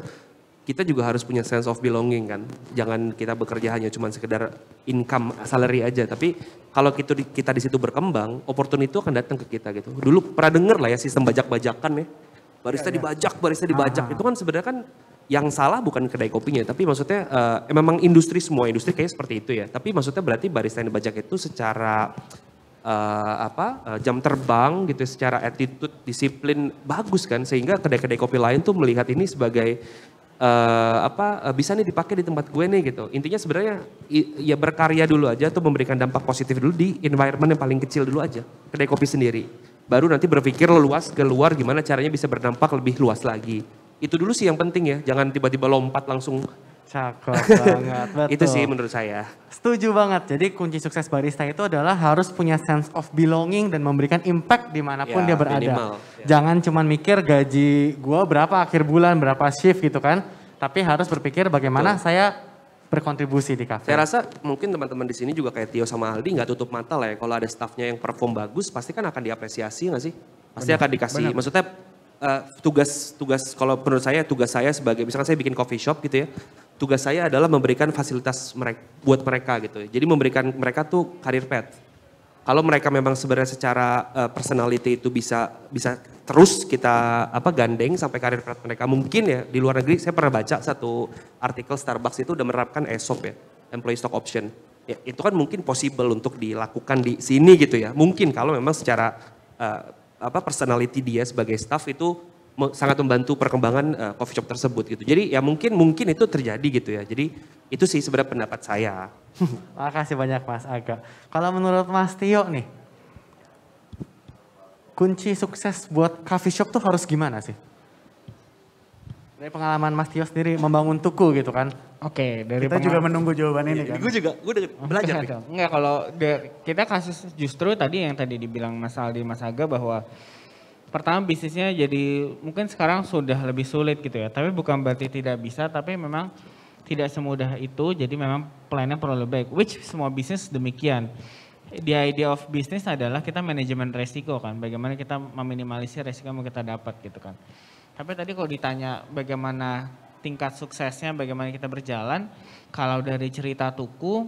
Kita juga harus punya sense of belonging kan. Jangan kita bekerja hanya cuma sekedar income, salary aja. Tapi kalau kita di situ berkembang, opportunity itu akan datang ke kita gitu. Dulu pernah denger lah ya sistem bajak-bajakan ya. Barista dibajak. Itu kan sebenarnya kan yang salah bukan kedai kopinya. Tapi maksudnya memang semua industri kayaknya seperti itu ya. Tapi maksudnya berarti barista yang dibajak itu secara jam terbang gitu, secara attitude, disiplin bagus kan. Sehingga kedai-kedai kopi lain tuh melihat ini sebagai bisa nih dipakai di tempat gue nih gitu. Intinya sebenarnya ya berkarya dulu aja tuh memberikan dampak positif dulu di environment yang paling kecil dulu aja. Kedai kopi sendiri. Baru nanti berpikir luas keluar gimana caranya bisa berdampak lebih luas lagi. Itu dulu sih yang penting ya, jangan tiba-tiba lompat langsung. Cakep banget, betul. Itu sih menurut saya. Setuju banget, jadi kunci sukses barista itu adalah harus punya sense of belonging dan memberikan impact dimanapun Ya, dia berada. minimal, Jangan cuman mikir gaji gua berapa akhir bulan, berapa shift gitu kan. Tapi harus berpikir bagaimana saya berkontribusi di kafe. Saya rasa mungkin teman-teman di sini juga kayak Tio sama Aldi nggak tutup mata lah ya. Kalau ada staffnya yang perform bagus, pasti kan akan diapresiasi nggak sih? Pasti akan dikasih. Maksudnya tugas kalau menurut saya tugas saya sebagai misalkan saya bikin coffee shop gitu ya. Tugas saya adalah memberikan fasilitas buat mereka gitu. Jadi memberikan mereka tuh career path. Kalau mereka memang sebenarnya secara personality itu bisa terus kita gandeng sampai career path mereka. Mungkin ya di luar negeri saya pernah baca satu artikel Starbucks itu udah menerapkan ESOP ya, employee stock option. Ya, itu kan mungkin possible untuk dilakukan di sini gitu ya. Mungkin kalau memang secara personality dia sebagai staff itu sangat membantu perkembangan coffee shop tersebut gitu. Jadi ya mungkin itu terjadi gitu ya. Jadi itu sih sebenarnya pendapat saya. Makasih banyak Mas Aga. Kalau menurut Mas Tio nih, kunci sukses buat coffee shop tuh harus gimana sih? Dari pengalaman Mas Tio sendiri membangun tuku gitu kan. Oke, dari kita juga menunggu jawaban ini kan. Gue udah belajar nih. Enggak, kalau kita kasus justru tadi yang tadi dibilang Mas Aldi, Mas Aga bahwa pertama bisnisnya jadi mungkin sekarang sudah lebih sulit gitu ya. Tapi bukan berarti tidak bisa, tapi memang tidak semudah itu. Jadi memang plannya perlu lebih baik. Which semua bisnis demikian. The idea of business adalah kita manajemen resiko kan. Bagaimana kita meminimalisir resiko yang mau kita dapat gitu kan. Tapi tadi kalau ditanya bagaimana tingkat suksesnya, bagaimana kita berjalan. Kalau dari cerita tuku,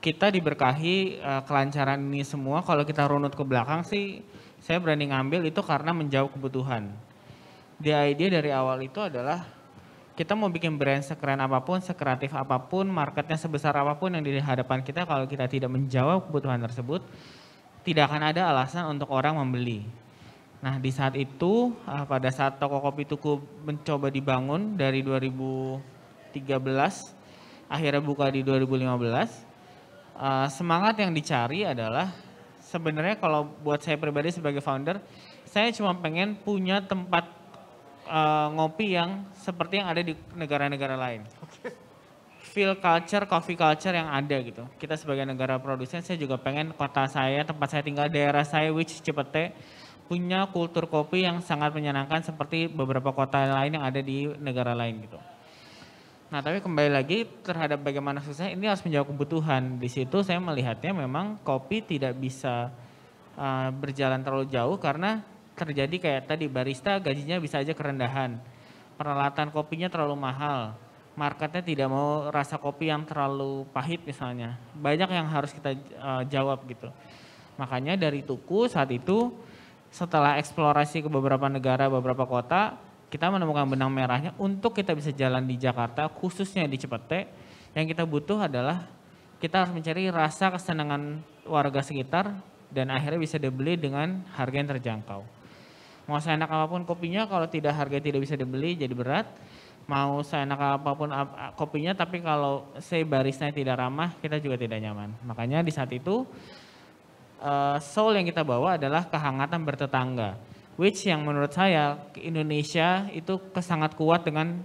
kita diberkahi kelancaran ini semua. Kalau kita runut ke belakang sih, saya berani ngambil itu karena menjawab kebutuhan. The idea dari awal itu adalah kita mau bikin brand sekeren apapun, sekreatif apapun, marketnya sebesar apapun yang di hadapan kita, kalau kita tidak menjawab kebutuhan tersebut, tidak akan ada alasan untuk orang membeli. Nah di saat itu, pada saat toko kopi tuku mencoba dibangun dari 2013, akhirnya buka di 2015, semangat yang dicari adalah sebenarnya kalau buat saya pribadi sebagai founder, saya cuma pengen punya tempat ngopi yang seperti yang ada di negara-negara lain. Feel culture, coffee culture yang ada gitu. Kita sebagai negara produsen, saya juga pengen kota saya, tempat saya tinggal, daerah saya, which Cipete, punya kultur kopi yang sangat menyenangkan seperti beberapa kota lain yang ada di negara lain gitu. Nah tapi kembali lagi terhadap bagaimana susah, ini harus menjawab kebutuhan. Di situ saya melihatnya memang kopi tidak bisa berjalan terlalu jauh karena terjadi kayak tadi barista gajinya bisa aja kerendahan. Peralatan kopinya terlalu mahal. Marketnya tidak mau rasa kopi yang terlalu pahit misalnya. Banyak yang harus kita jawab gitu. Makanya dari tuku saat itu setelah eksplorasi ke beberapa negara, beberapa kota, kita menemukan benang merahnya untuk kita bisa jalan di Jakarta, khususnya di Cipete. Yang kita butuh adalah kita harus mencari rasa kesenangan warga sekitar dan akhirnya bisa dibeli dengan harga yang terjangkau. Mau seenak apapun kopinya, kalau tidak harga tidak bisa dibeli jadi berat. Mau seenak apapun kopinya, tapi kalau baristanya tidak ramah, kita juga tidak nyaman. Makanya di saat itu, soul yang kita bawa adalah kehangatan bertetangga. Which yang menurut saya Indonesia itu sangat kuat dengan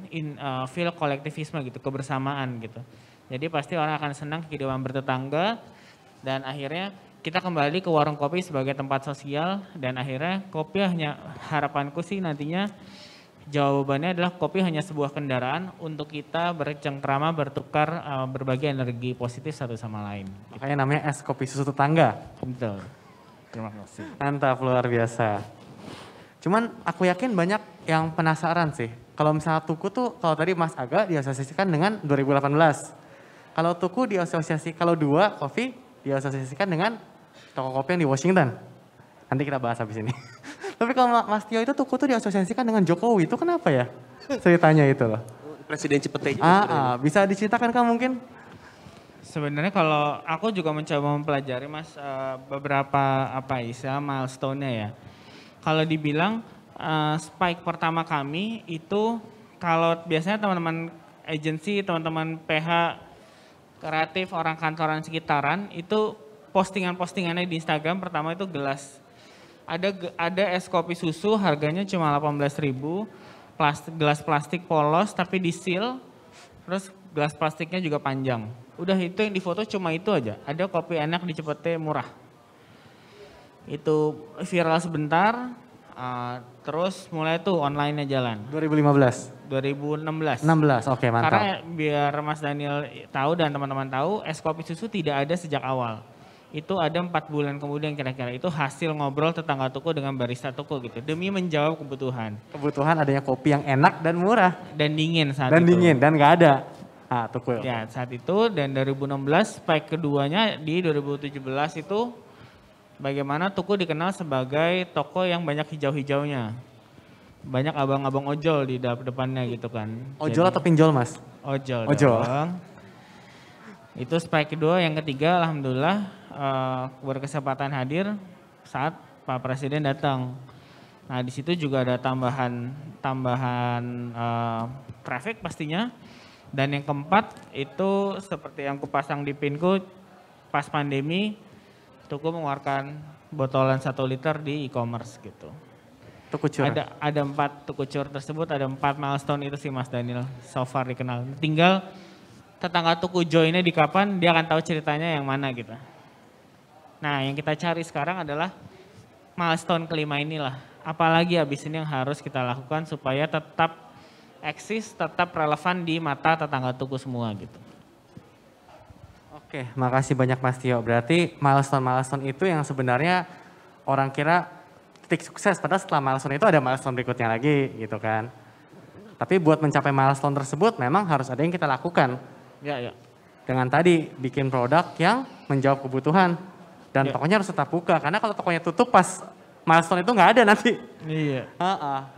feel kolektivisme gitu, kebersamaan gitu. Jadi pasti orang akan senang kehidupan bertetangga dan akhirnya kita kembali ke warung kopi sebagai tempat sosial dan akhirnya kopi hanya, harapanku sih nantinya jawabannya adalah kopi hanya sebuah kendaraan untuk kita bercengkrama, bertukar, berbagi energi positif satu sama lain. Makanya namanya es kopi susu tetangga. Betul. Terima kasih. Mantap, luar biasa. Cuman aku yakin banyak yang penasaran sih. Kalau misalnya tuku tuh, kalau tadi Mas Aga diasosiasikan dengan 2018. Kalau tuku diasosiasi, kalau dua kopi diasosiasikan dengan toko kopi yang di Washington. Nanti kita bahas habis ini. Tapi kalau Mas Tio itu tuku tuh diasosiasikan dengan Jokowi, itu kenapa ya? Ceritanya itu loh. Presiden Cipete juga. Bisa diceritakan kan mungkin? Sebenarnya kalau aku juga mencoba mempelajari Mas beberapa milestone-nya ya. Kalau dibilang spike pertama kami itu kalau biasanya teman-teman agensi, teman-teman PH, kreatif, orang kantoran sekitaran itu postingan-postingannya di Instagram pertama itu gelas. Ada es kopi susu harganya cuma 18.000, gelas plastik polos tapi di seal, terus gelas plastiknya juga panjang. Udah itu yang difoto cuma itu aja. Ada kopi enak di Cepete murah. Itu viral sebentar, terus mulai tuh online-nya jalan. 2015? 2016. 16, oke mantap. Karena biar Mas Daniel tahu dan teman-teman tahu, es kopi susu tidak ada sejak awal. Itu ada 4 bulan kemudian kira-kira. Itu hasil ngobrol tetangga toko dengan barista toko gitu. Demi menjawab kebutuhan. Kebutuhan adanya kopi yang enak dan murah. Dan dingin saat dan itu. Dan dingin, dan nggak ada. Ah, toko. Ya saat itu dan 2016 spike keduanya di 2017 itu bagaimana Tuku dikenal sebagai toko yang banyak hijau-hijaunya. Banyak abang-abang ojol di depannya gitu kan. Ojol atau pinjol mas? Ojol. Ojol. Dong. Itu spike kedua, yang ketiga alhamdulillah berkesempatan hadir saat Pak Presiden datang. Nah di situ juga ada tambahan traffic pastinya. Dan yang keempat itu seperti yang kupasang di pinku pas pandemi, Tuku mengeluarkan botolan 1 liter di e-commerce gitu. Tukucur. Ada 4 Tukucur tersebut, ada 4 milestone itu sih Mas Daniel so far dikenal. Tinggal tetangga Tuku joinnya di kapan, dia akan tahu ceritanya yang mana gitu. Nah yang kita cari sekarang adalah milestone kelima inilah. Apalagi habis ini yang harus kita lakukan supaya tetap eksis, tetap relevan di mata tetangga Tuku semua gitu. Oke, makasih banyak Mas Tio. Berarti milestone-milestone itu yang sebenarnya orang kira titik sukses, padahal setelah milestone itu ada milestone berikutnya lagi gitu kan. Tapi buat mencapai milestone tersebut memang harus ada yang kita lakukan. Ya. Dengan tadi bikin produk yang menjawab kebutuhan. Dan tokonya harus tetap buka, karena kalau tokonya tutup pas milestone itu nggak ada nanti. Iya.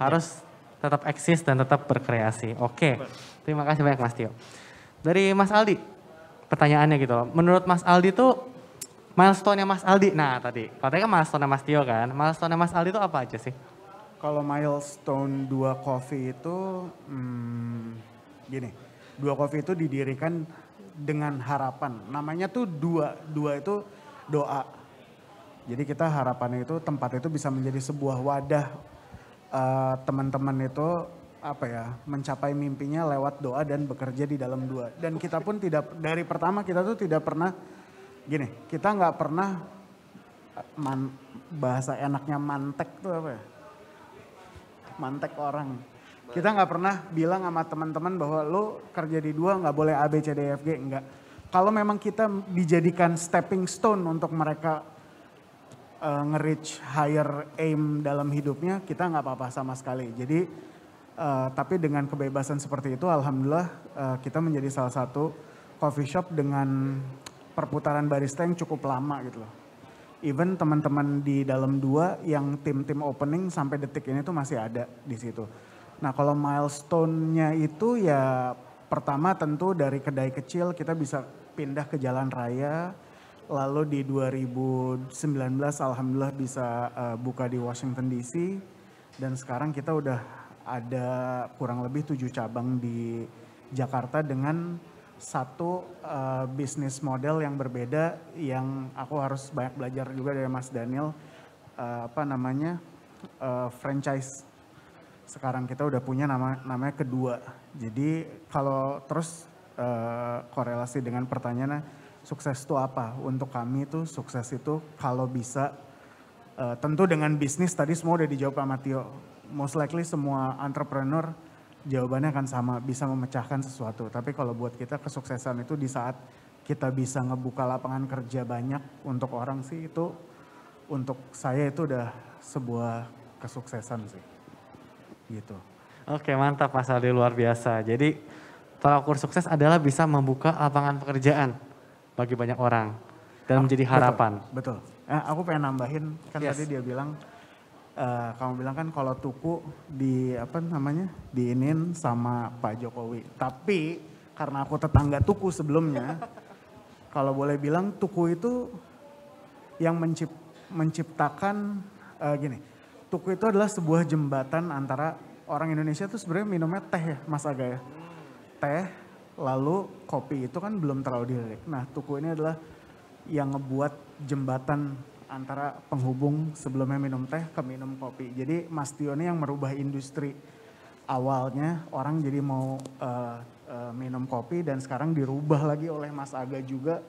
Harus tetap eksis dan tetap berkreasi. Oke, terima kasih banyak Mas Tio. Dari Mas Aldi, pertanyaannya gitu loh. Menurut Mas Aldi tuh milestone-nya Mas Aldi, nah tadi, katanya kan milestone-nya Mas Tio kan. Milestone-nya Mas Aldi itu apa aja sih? Kalau milestone 2 Coffee itu, gini, 2 Coffee itu didirikan dengan harapan. Namanya tuh dua itu doa. Jadi kita harapannya itu tempat itu bisa menjadi sebuah wadah teman-teman itu mencapai mimpinya lewat doa dan bekerja di dalam dua. Dan kita pun tidak, dari pertama kita tuh tidak pernah gini, kita nggak pernah bahasa enaknya mantek tuh apa ya? Mantek orang. Kita nggak pernah bilang sama teman-teman bahwa lo kerja di dua nggak boleh A, B, C, D, F, G, enggak. Kalau memang kita dijadikan stepping stone untuk mereka nge-reach higher aim dalam hidupnya, kita nggak apa-apa sama sekali. Jadi, tapi dengan kebebasan seperti itu, alhamdulillah kita menjadi salah satu coffee shop dengan perputaran barista yang cukup lama gitu loh. Even teman-teman di dalam dua yang tim-tim opening sampai detik ini tuh masih ada di situ. Nah kalau milestone-nya itu ya pertama tentu dari kedai kecil kita bisa pindah ke jalan raya. Lalu di 2019 alhamdulillah bisa buka di Washington DC. Dan sekarang kita udah ada kurang lebih 7 cabang di Jakarta dengan satu bisnis model yang berbeda yang aku harus banyak belajar juga dari Mas Daniel. Franchise. Sekarang kita udah punya namanya kedua. Jadi kalau terus korelasi dengan pertanyaannya, sukses itu apa? Untuk kami itu sukses itu kalau bisa, tentu dengan bisnis tadi semua udah dijawab sama Tio. Most likely semua entrepreneur jawabannya akan sama, bisa memecahkan sesuatu. Tapi kalau buat kita kesuksesan itu di saat kita bisa ngebuka lapangan kerja banyak untuk orang sih, itu untuk saya itu udah sebuah kesuksesan sih. Gitu. Oke, mantap Mas Aldi, luar biasa. Jadi tolak ukur sukses adalah bisa membuka lapangan pekerjaan bagi banyak orang dan menjadi harapan. Betul. Aku pengen nambahin, kan tadi dia bilang, kamu bilang kan kalau Tuku diinin sama Pak Jokowi. Tapi karena aku tetangga Tuku sebelumnya, kalau boleh bilang Tuku itu yang menciptakan Tuku itu adalah sebuah jembatan antara orang Indonesia tuh sebenarnya minumnya teh ya Mas Aga ya. Teh, lalu kopi itu kan belum terlalu dilirik. Nah Tuku ini adalah yang ngebuat jembatan antara penghubung sebelumnya minum teh ke minum kopi. Jadi Mas Tio ini yang merubah industri awalnya orang jadi mau minum kopi dan sekarang dirubah lagi oleh Mas Aga juga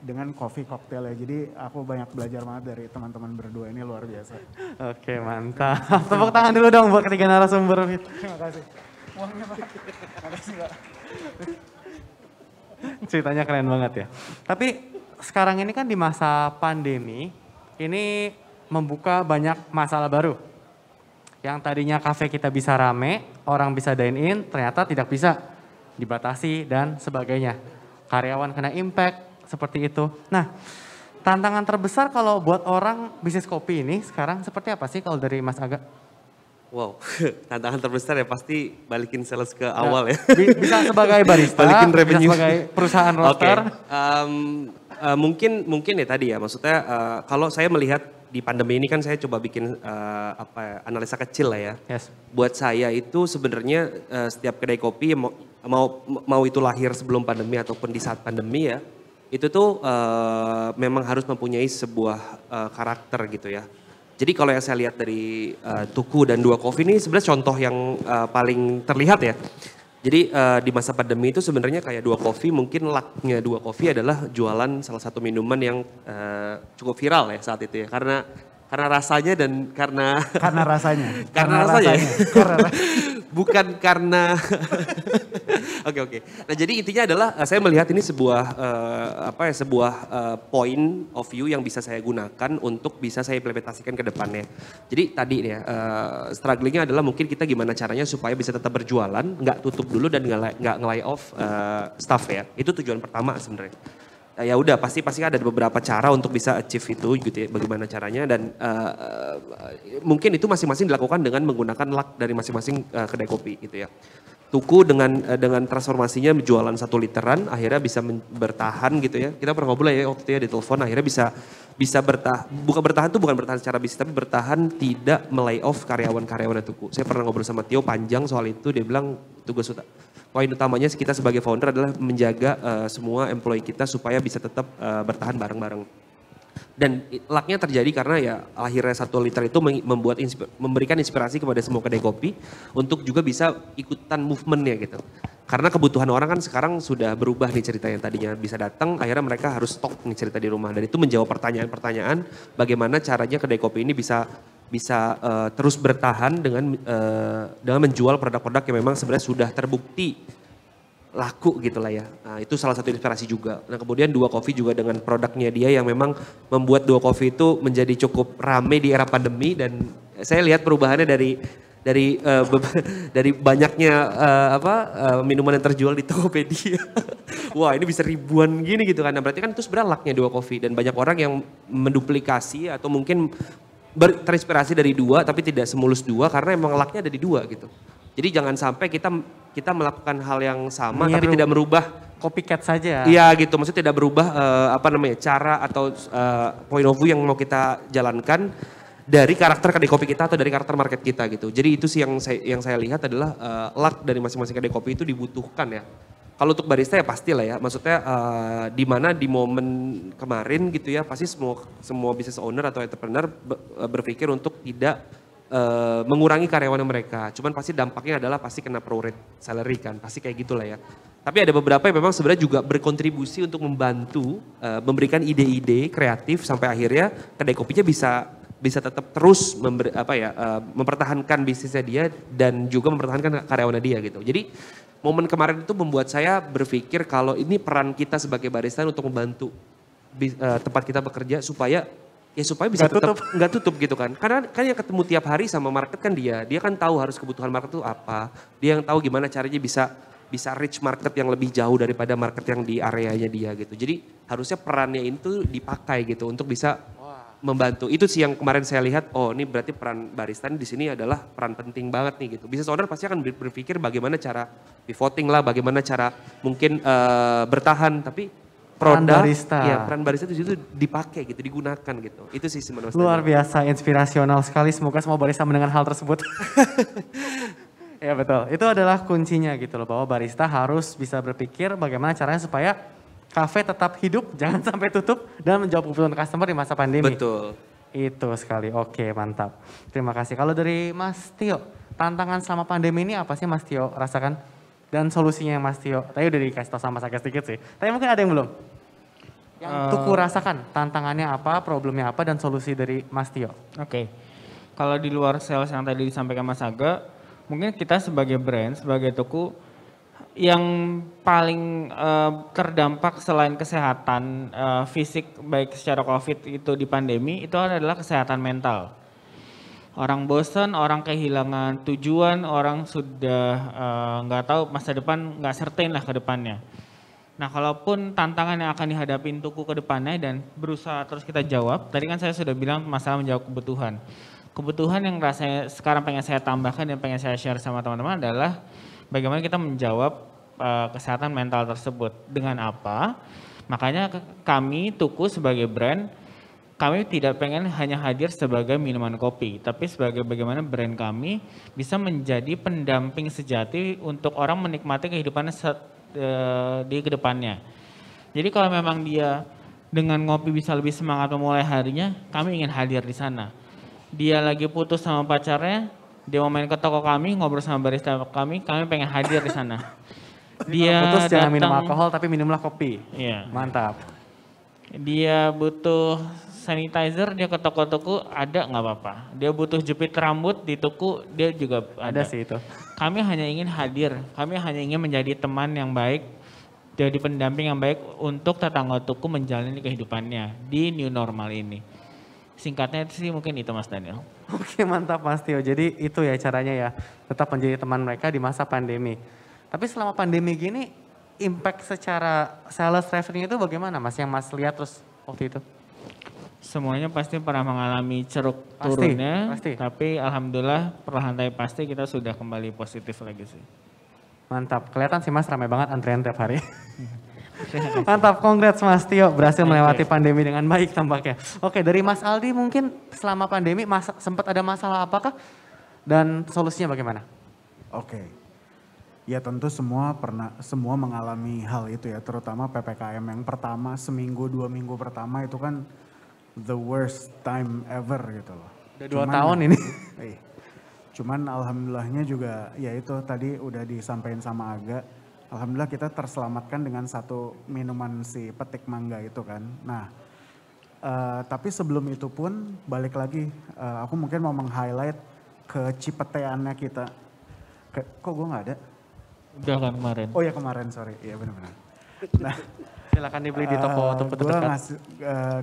dengan coffee cocktail ya. Jadi aku banyak belajar banget dari teman-teman berdua ini, luar biasa. Oke, mantap. Tepuk tangan dulu dong buat ketiga narasumber. Terima kasih. Uangnya Pak. Terima kasih Pak. Ceritanya keren banget ya. Tapi sekarang ini kan di masa pandemi, ini membuka banyak masalah baru. Yang tadinya kafe kita bisa rame, orang bisa dine in, ternyata tidak bisa, dibatasi dan sebagainya. Karyawan kena impact, seperti itu. Nah, tantangan terbesar kalau buat orang bisnis kopi ini sekarang seperti apa sih kalau dari Mas Aga? Wow, tantangan terbesar ya pasti balikin sales ke awal ya. Bisa sebagai barista, balikin revenue. bisa sebagai perusahaan roaster. Mungkin ya tadi ya, maksudnya kalau saya melihat di pandemi ini kan saya coba bikin analisa kecil lah ya. Yes. Buat saya itu sebenarnya setiap kedai kopi mau itu lahir sebelum pandemi ataupun di saat pandemi ya, itu tuh memang harus mempunyai sebuah karakter gitu ya. Jadi kalau yang saya lihat dari Tuku dan Dua Coffee ini sebenarnya contoh yang paling terlihat ya. Jadi di masa pandemi itu sebenarnya kayak Dua Coffee, mungkin lucknya Dua Coffee adalah jualan salah satu minuman yang cukup viral ya saat itu ya. Karena rasanya dan karena rasanya. karena rasanya. Bukan karena Oke. Nah, jadi intinya adalah saya melihat ini sebuah point of view yang bisa saya gunakan untuk bisa saya implementasikan ke depannya. Jadi tadi ya strugglingnya adalah mungkin kita gimana caranya supaya bisa tetap berjualan, nggak tutup dulu dan nggak nge-lay off staff ya. Itu tujuan pertama sebenarnya. Ya udah pasti ada beberapa cara untuk bisa achieve itu gitu ya, bagaimana caranya, dan mungkin itu masing-masing dilakukan dengan menggunakan luck dari masing-masing kedai kopi gitu ya. Tuku dengan transformasinya jualan 1 literan akhirnya bisa bertahan gitu ya. Kita pernah ngobrol ya waktu itu ya di telepon, akhirnya bisa bertahan, bukan bertahan secara bisnis tapi bertahan tidak melay off karyawan-karyawan Tuku. Saya pernah ngobrol sama Tio panjang soal itu, dia bilang tugas poin utamanya kita sebagai founder adalah menjaga semua employee kita supaya bisa tetap bertahan bareng-bareng. Dan lucknya terjadi karena ya akhirnya 1 liter itu memberikan inspirasi kepada semua kedai kopi untuk juga bisa ikutan movementnya gitu. Karena kebutuhan orang kan sekarang sudah berubah nih, cerita yang tadinya bisa datang akhirnya mereka harus stok nih cerita di rumah. Dan itu menjawab pertanyaan-pertanyaan bagaimana caranya kedai kopi ini bisa terus bertahan dengan menjual produk-produk yang memang sebenarnya sudah terbukti laku gitu lah ya. Nah, itu salah satu inspirasi juga. Nah, kemudian Dua Coffee juga dengan produknya dia yang memang membuat Dua Coffee itu menjadi cukup rame di era pandemi, dan saya lihat perubahannya dari banyaknya minuman yang terjual di Tokopedia. Wah, ini bisa ribuan gini gitu kan. Nah, berarti kan itu sebenarnya lucknya Dua Coffee, dan banyak orang yang menduplikasi atau mungkin terinspirasi dari Dua tapi tidak semulus Dua karena emang lucknya ada di Dua gitu. Jadi jangan sampai kita melakukan hal yang sama tapi tidak merubah copycat saja. Iya gitu, maksudnya tidak berubah cara atau point of view yang mau kita jalankan dari karakter kedai kopi kita atau dari karakter market kita gitu. Jadi itu sih yang saya lihat adalah luck dari masing-masing kedai kopi itu dibutuhkan ya. Kalau untuk barista ya pastilah ya, maksudnya di mana di momen kemarin gitu ya, pasti semua business owner atau entrepreneur berpikir untuk tidak mengurangi karyawan mereka. Cuman pasti dampaknya adalah pasti kena prorate salary kan, pasti kayak gitulah ya. Tapi ada beberapa yang memang sebenarnya juga berkontribusi untuk membantu memberikan ide-ide kreatif sampai akhirnya kedai kopinya bisa tetap terus mempertahankan bisnisnya dia dan juga mempertahankan karyawannya dia gitu. Jadi momen kemarin itu membuat saya berpikir kalau ini peran kita sebagai barista untuk membantu tempat kita bekerja supaya bisa tetap nggak tutup gitu kan. Karena kan yang ketemu tiap hari sama market kan dia kan tahu harus kebutuhan market itu apa. Dia yang tahu gimana caranya bisa reach market yang lebih jauh daripada market yang di areanya dia gitu. Jadi harusnya perannya itu dipakai gitu untuk bisa membantu. Itu sih yang kemarin saya lihat, oh ini berarti peran barista di sini adalah peran penting banget nih gitu. Business owner pasti akan berpikir bagaimana cara pivoting lah, bagaimana cara mungkin bertahan, tapi peran barista. Ya, peran barista di situ dipakai gitu, digunakan gitu. Itu sih menurut saya. Luar biasa, inspirasional sekali. Semoga semua barista mendengar hal tersebut. Ya betul, itu adalah kuncinya gitu loh, bahwa barista harus bisa berpikir bagaimana caranya supaya kafe tetap hidup, jangan sampai tutup dan menjawab kebutuhan customer di masa pandemi. Betul. Itu sekali, oke mantap. Terima kasih. Kalau dari Mas Tio, tantangan selama pandemi ini apa sih Mas Tio rasakan? Dan solusinya Mas Tio, tadi udah dikasih tau sama saya sedikit sih. Tapi mungkin ada yang belum? Yang Tuku rasakan, tantangannya apa, problemnya apa, dan solusi dari Mas Tio. Oke. Kalau di luar sales yang tadi disampaikan Mas Aga, mungkin kita sebagai brand, sebagai Tuku, yang paling terdampak selain kesehatan fisik baik secara COVID itu di pandemi, itu adalah kesehatan mental. Orang bosan, orang kehilangan tujuan, orang sudah nggak tahu masa depan, nggak certain lah ke depannya. Nah, kalaupun tantangan yang akan dihadapin Tuku ke depannya dan berusaha terus kita jawab, tadi kan saya sudah bilang masalah menjawab kebutuhan. Kebutuhan yang rasanya sekarang pengen saya tambahkan dan pengen saya share sama teman-teman adalah bagaimana kita menjawab kesehatan mental tersebut. Dengan apa? Makanya kami Tuku sebagai brand, kami tidak pengen hanya hadir sebagai minuman kopi, tapi sebagai bagaimana brand kami bisa menjadi pendamping sejati untuk orang menikmati kehidupannya di kedepannya. Jadi kalau memang dia dengan ngopi bisa lebih semangat memulai harinya, kami ingin hadir di sana. Dia lagi putus sama pacarnya, dia mau main ke toko kami, ngobrol sama barista kami pengen hadir di sana. Dia putus jangan minum alkohol tapi minumlah kopi. Iya. Mantap. Dia butuh sanitizer, dia ke toko-toko ada nggak apa-apa. Dia butuh jepit rambut di Tuku, dia juga ada. Sih itu. Kami hanya ingin hadir, kami hanya ingin menjadi teman yang baik, jadi pendamping yang baik untuk tetangga Tuku menjalani kehidupannya di new normal ini. Singkatnya sih mungkin itu Mas Daniel. Oke, mantap Mas Tio. Jadi itu ya caranya ya, tetap menjadi teman mereka di masa pandemi. Tapi selama pandemi gini, impact secara sales revenue itu bagaimana Mas? Yang Mas lihat terus waktu itu? Semuanya pasti pernah mengalami ceruk turunnya, tapi alhamdulillah perlahan tapi pasti kita sudah kembali positif lagi sih. Mantap, kelihatan sih Mas ramai banget antrian tiap hari. Mantap, congrats Mas Tio berhasil melewati pandemi dengan baik tampaknya. Oke, dari Mas Aldi mungkin selama pandemi sempat ada masalah apakah dan solusinya bagaimana? Oke. Ya tentu semua mengalami hal itu ya, terutama PPKM yang pertama, seminggu 2 minggu pertama itu kan the worst time ever gitu loh. Udah 2 tahun ini. Cuman alhamdulillahnya juga ya itu tadi udah disampaikan sama Aga. Alhamdulillah kita terselamatkan dengan satu minuman si petik mangga itu kan. Nah tapi sebelum itu pun balik lagi aku mungkin mau meng-highlight kecipeteannya kita. Kok gue gak ada? Udah kan kemarin. Oh ya kemarin, sorry. Iya benar-benar. Nah, silakan dibeli di toko terdekat.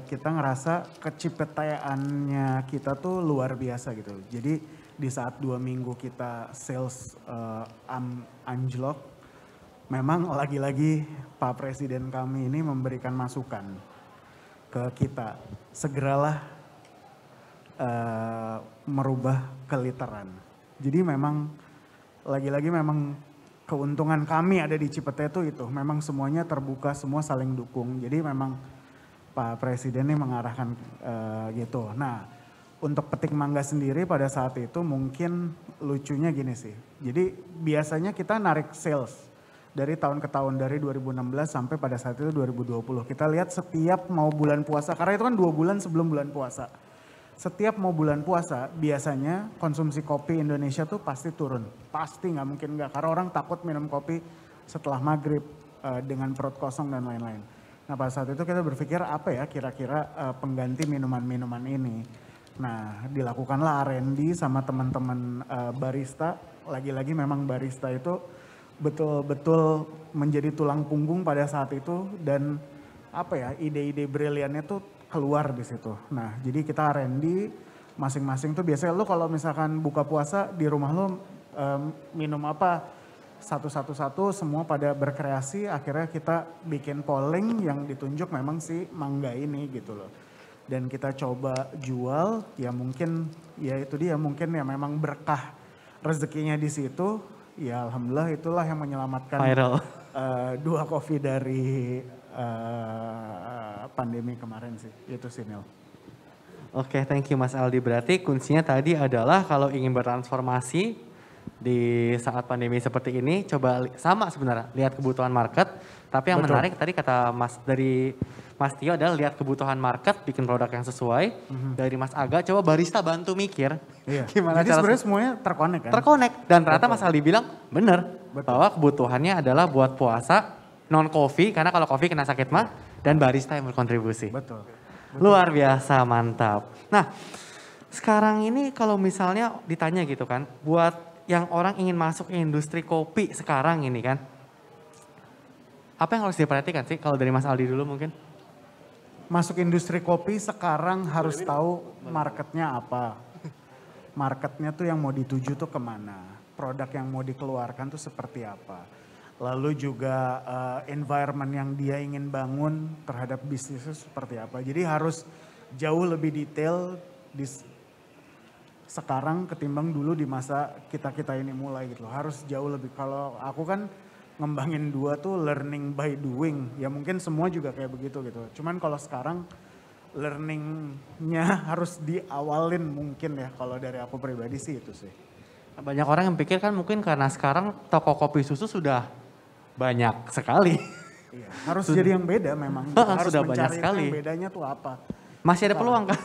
Kita ngerasa kecipeteannya kita tuh luar biasa gitu. Jadi di saat 2 minggu kita sales anjlok, memang lagi-lagi Pak Presiden kami ini memberikan masukan ke kita. Segeralah merubah keliteran. Jadi memang lagi-lagi memang keuntungan kami ada di Cipete itu memang semuanya terbuka, semua saling dukung. Jadi memang Pak Presiden ini mengarahkan gitu. Nah untuk petik mangga sendiri pada saat itu mungkin lucunya gini sih. Jadi biasanya kita narik sales dari tahun ke tahun, dari 2016 sampai pada saat itu 2020. Kita lihat setiap mau bulan puasa, karena itu kan 2 bulan sebelum bulan puasa. Setiap mau bulan puasa, biasanya konsumsi kopi Indonesia tuh pasti turun. Pasti nggak mungkin nggak, karena orang takut minum kopi setelah maghrib dengan perut kosong dan lain-lain. Nah pada saat itu kita berpikir apa ya kira-kira pengganti minuman-minuman ini. Nah dilakukanlah R&D sama teman-teman barista. Lagi-lagi memang barista itu betul-betul menjadi tulang punggung pada saat itu. Dan apa ya ide-ide briliannya tuh keluar di situ. Nah, jadi kita R&D masing-masing tuh biasanya lo kalau misalkan buka puasa di rumah lo minum apa satu-satu semua pada berkreasi. Akhirnya kita bikin polling yang ditunjuk memang si mangga ini gitu loh. Dan kita coba jual ya mungkin ya itu dia mungkin ya memang berkah rezekinya di situ. Ya alhamdulillah itulah yang menyelamatkan dua kopi dari pandemi kemarin sih, itu sih Nil. Oke, thank you Mas Aldi. Berarti kuncinya tadi adalah kalau ingin bertransformasi, di saat pandemi seperti ini coba sama sebenarnya lihat kebutuhan market, tapi yang Betul. menarik tadi kata Mas Tio adalah lihat kebutuhan market, bikin produk yang sesuai. Dari Mas Aga coba barista bantu mikir Iya. gimana Jadi cara sebenarnya semuanya terkonek kan? terkonek, dan ternyata Betul. Mas Aldi bilang bener bahwa kebutuhannya adalah buat puasa, non coffee karena kalau coffee kena sakit mah, dan barista yang berkontribusi. Betul. Luar biasa, mantap. Nah, sekarang ini kalau misalnya ditanya gitu kan, buat yang orang ingin masuk ke industri kopi sekarang ini kan, apa yang harus diperhatikan sih kalau dari Mas Aldi dulu mungkin? Masuk industri kopi sekarang harus tahu marketnya apa. Marketnya tuh yang mau dituju tuh kemana. Produk yang mau dikeluarkan tuh seperti apa. Lalu juga environment yang dia ingin bangun terhadap bisnisnya seperti apa. Jadi harus jauh lebih detail di sekarang ketimbang dulu di masa kita-kita ini mulai gitu loh. Harus jauh lebih, kalau aku kan ngembangin dua tuh learning by doing. Ya mungkin semua juga kayak begitu gitu. Cuman kalau sekarang learningnya harus diawalin mungkin ya, kalau dari aku pribadi sih itu sih. Banyak orang yang pikir kan mungkin karena sekarang toko kopi susu sudah banyak sekali. Iya, harus jadi yang beda memang. Harus Sudah banyak mencari sekali. yang bedanya tuh apa. Masih ada peluang kan?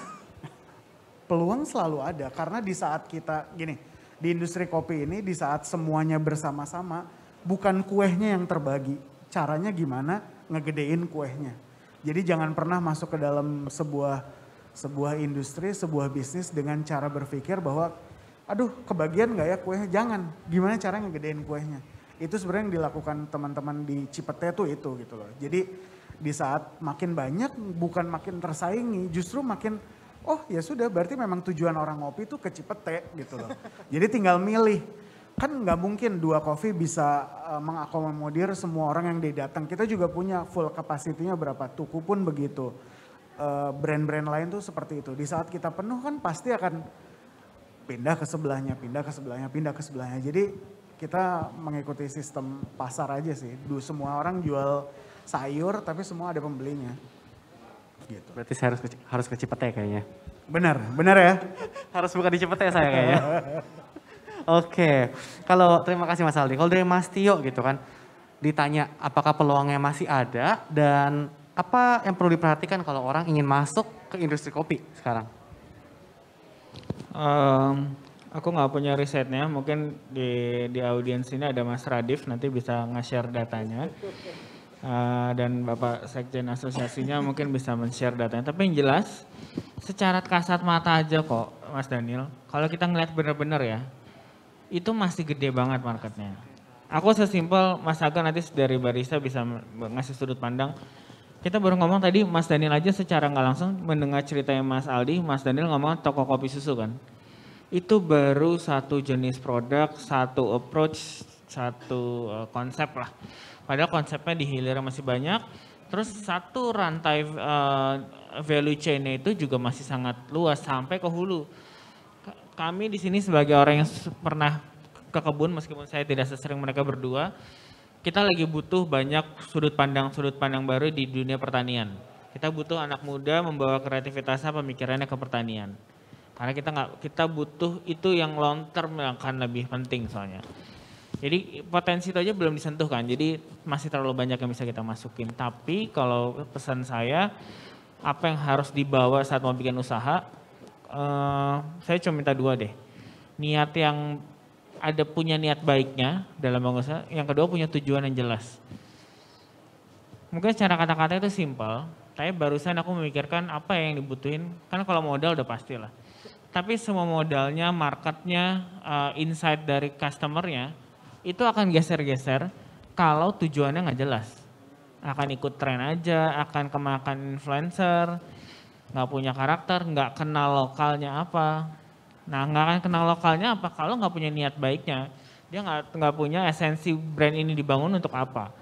Peluang selalu ada, karena di saat kita, gini, di industri kopi ini di saat semuanya bersama-sama, bukan kuehnya yang terbagi, caranya gimana ngegedein kuehnya. Jadi jangan pernah masuk ke dalam sebuah industri, sebuah bisnis dengan cara berpikir bahwa, aduh kebagian gak ya kuehnya, jangan. Gimana cara ngegedein kuehnya. Itu sebenarnya yang dilakukan teman-teman di Cipete tuh itu gitu loh. Jadi di saat makin banyak, bukan makin tersaingi, justru makin, oh ya sudah berarti memang tujuan orang ngopi itu ke Cipete gitu loh. Jadi tinggal milih. Kan nggak mungkin dua coffee bisa mengakomodir semua orang yang dia datang. Kita juga punya full capacity-nya berapa. Tuku pun begitu. Brand-brand lain tuh seperti itu. Di saat kita penuh kan pasti akan pindah ke sebelahnya, pindah ke sebelahnya, pindah ke sebelahnya. Jadi kita mengikuti sistem pasar aja sih. Semua orang jual sayur tapi semua ada pembelinya. Gitu. Berarti saya harus ke Cipete kayaknya. Benar ya. Harus buka di Cipete saya kayaknya. Oke, kalau terima kasih Mas Aldi. Kalau dari Mas Tio gitu kan, ditanya apakah peluangnya masih ada dan apa yang perlu diperhatikan kalau orang ingin masuk ke industri kopi sekarang? Aku nggak punya risetnya, mungkin di audiens ini ada Mas Radif, nanti bisa nge-share datanya. Dan Bapak Sekjen Asosiasinya mungkin bisa men-share datanya. Tapi yang jelas, secara kasat mata aja kok Mas Daniel, kalau kita ngeliat bener-bener ya, itu masih gede banget marketnya. Aku sesimpel Mas Aga nanti dari barista bisa ngasih sudut pandang. Kita baru ngomong tadi Mas Daniel aja secara nggak langsung mendengar ceritanya Mas Aldi, Mas Daniel ngomong toko kopi susu kan. Itu baru satu jenis produk, satu approach, satu konsep lah. Padahal konsepnya di hilir masih banyak. Terus satu rantai value chain-nya itu juga masih sangat luas sampai ke hulu. Kami di sini sebagai orang yang pernah ke kebun, meskipun saya tidak sesering mereka berdua, kita lagi butuh banyak sudut pandang baru di dunia pertanian. Kita butuh anak muda membawa kreativitasnya, pemikirannya ke pertanian. Karena kita butuh itu yang long term yang akan lebih penting soalnya. Jadi potensi itu aja belum disentuh kan, jadi masih terlalu banyak yang bisa kita masukin. Tapi kalau pesan saya, apa yang harus dibawa saat mau bikin usaha, saya cuma minta dua deh. Niat yang punya niat baiknya dalam usaha, yang kedua punya tujuan yang jelas. Mungkin secara kata-kata itu simpel, tapi barusan aku memikirkan apa yang dibutuhin, kan kalau modal udah pastilah. Tapi semua modalnya, marketnya, insight dari customernya, itu akan geser-geser kalau tujuannya nggak jelas. Akan ikut tren aja, akan kemakan influencer, nggak punya karakter, nggak kenal lokalnya apa. Nah nggak akan kenal lokalnya apa kalau nggak punya niat baiknya. Dia nggak punya esensi brand ini dibangun untuk apa.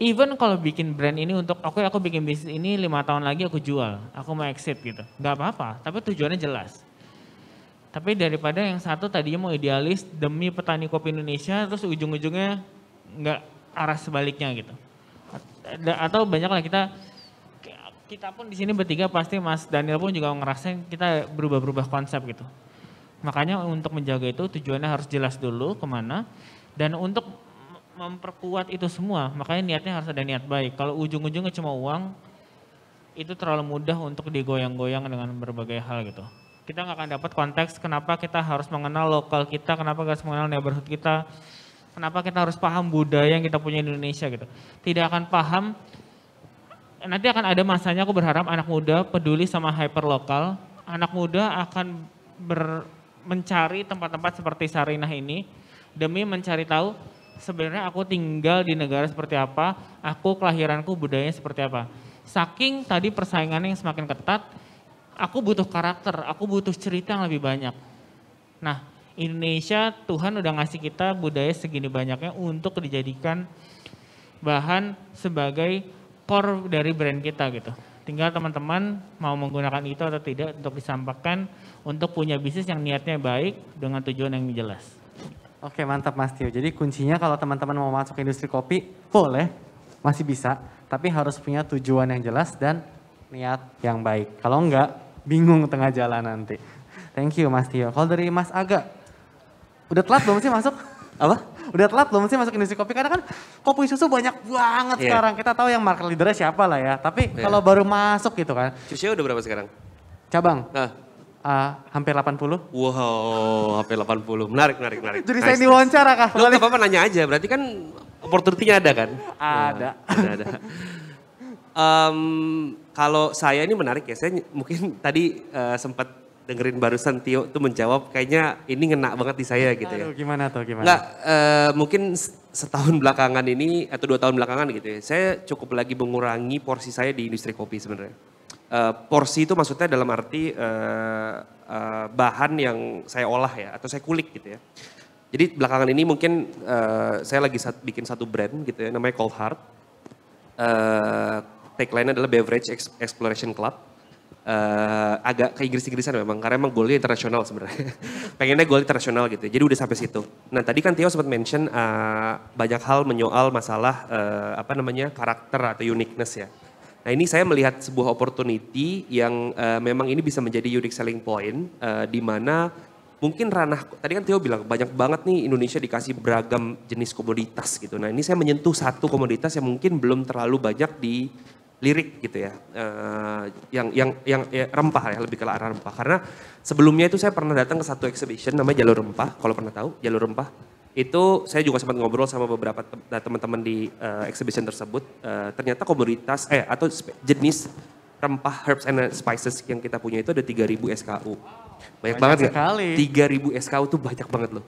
Even kalau bikin brand ini untuk, oke aku bikin bisnis ini 5 tahun lagi aku jual, aku mau exit gitu. Nggak apa-apa, tapi tujuannya jelas. Tapi daripada yang satu tadinya mau idealis demi petani kopi Indonesia, terus ujung-ujungnya nggak arah sebaliknya gitu. Atau banyak lah kita pun di sini bertiga pasti Mas Daniel pun juga ngerasain kita berubah-berubah konsep gitu. Makanya untuk menjaga itu tujuannya harus jelas dulu kemana. Dan untuk memperkuat itu semua, makanya niatnya harus ada niat baik. Kalau ujung-ujungnya cuma uang, itu terlalu mudah untuk digoyang-goyang dengan berbagai hal gitu. Kita nggak akan dapat konteks kenapa kita harus mengenal lokal kita, kenapa kita harus mengenal neighborhood kita, kenapa kita harus paham budaya yang kita punya di Indonesia gitu. Tidak akan paham, nanti akan ada masanya aku berharap anak muda peduli sama hyperlokal, anak muda akan mencari tempat-tempat seperti Sarinah ini demi mencari tahu sebenarnya aku tinggal di negara seperti apa, aku kelahiranku budayanya seperti apa. Saking tadi persaingannya yang semakin ketat, aku butuh karakter, aku butuh cerita yang lebih banyak. Nah, Indonesia Tuhan udah ngasih kita budaya segini banyaknya untuk dijadikan bahan sebagai core dari brand kita gitu. Tinggal teman-teman mau menggunakan itu atau tidak untuk disampaikan untuk punya bisnis yang niatnya baik dengan tujuan yang jelas. Oke, mantap Mas Tio. Jadi kuncinya kalau teman-teman mau masuk ke industri kopi, boleh, masih bisa. Tapi harus punya tujuan yang jelas dan niat yang baik. Kalau enggak, bingung tengah jalan nanti. Thank you Mas Tio. Kalau dari Mas Aga, udah telat belum sih masuk? Apa? Udah telat belum sih masuk industri kopi? Karena kan kopi susu banyak banget sekarang. Kita tahu yang market leadernya siapa lah ya. Tapi kalau baru masuk gitu kan. Usia udah berapa sekarang? Cabang? Hampir 80. Wow, hampir 80. Menarik. Jadi saya diwawancara Kak. Lu gak apa-apa nanya aja, berarti kan opportunity-nya ada kan? Ada. Ada. Kalau saya ini menarik ya, saya mungkin tadi sempat dengerin barusan Tio tuh menjawab, kayaknya ini ngena banget di saya gitu ya. Aduh, gimana tuh, gimana? Nggak, mungkin setahun belakangan ini atau 2 tahun belakangan gitu ya, saya cukup lagi mengurangi porsi saya di industri kopi sebenarnya. Porsi itu maksudnya dalam arti bahan yang saya olah ya, atau saya kulik gitu ya. Jadi belakangan ini mungkin saya lagi bikin satu brand gitu ya, namanya Cold Heart. Tagline-nya adalah Beverage Exploration Club. Agak ke Inggris-Inggrisan memang, karena emang goalnya internasional sebenarnya. Pengennya goal internasional gitu, jadi udah sampai situ. Nah tadi kan Tio sempat mention banyak hal menyoal masalah karakter atau uniqueness ya. Nah ini saya melihat sebuah opportunity yang memang ini bisa menjadi unique selling point, di mana mungkin ranah, tadi kan Tio bilang banyak banget nih Indonesia dikasih beragam jenis komoditas gitu. Nah ini saya menyentuh satu komoditas yang mungkin belum terlalu banyak di lirik gitu ya, yang rempah ya, lebih ke arah rempah. Karena sebelumnya itu saya pernah datang ke satu exhibition namanya Jalur Rempah, kalau pernah tahu Jalur Rempah. Itu saya juga sempat ngobrol sama beberapa teman-teman di exhibition tersebut. Ternyata komoditas atau jenis rempah herbs and spices yang kita punya itu ada 3.000 SKU. Banyak banget sekali. 3.000 SKU tuh banyak banget loh.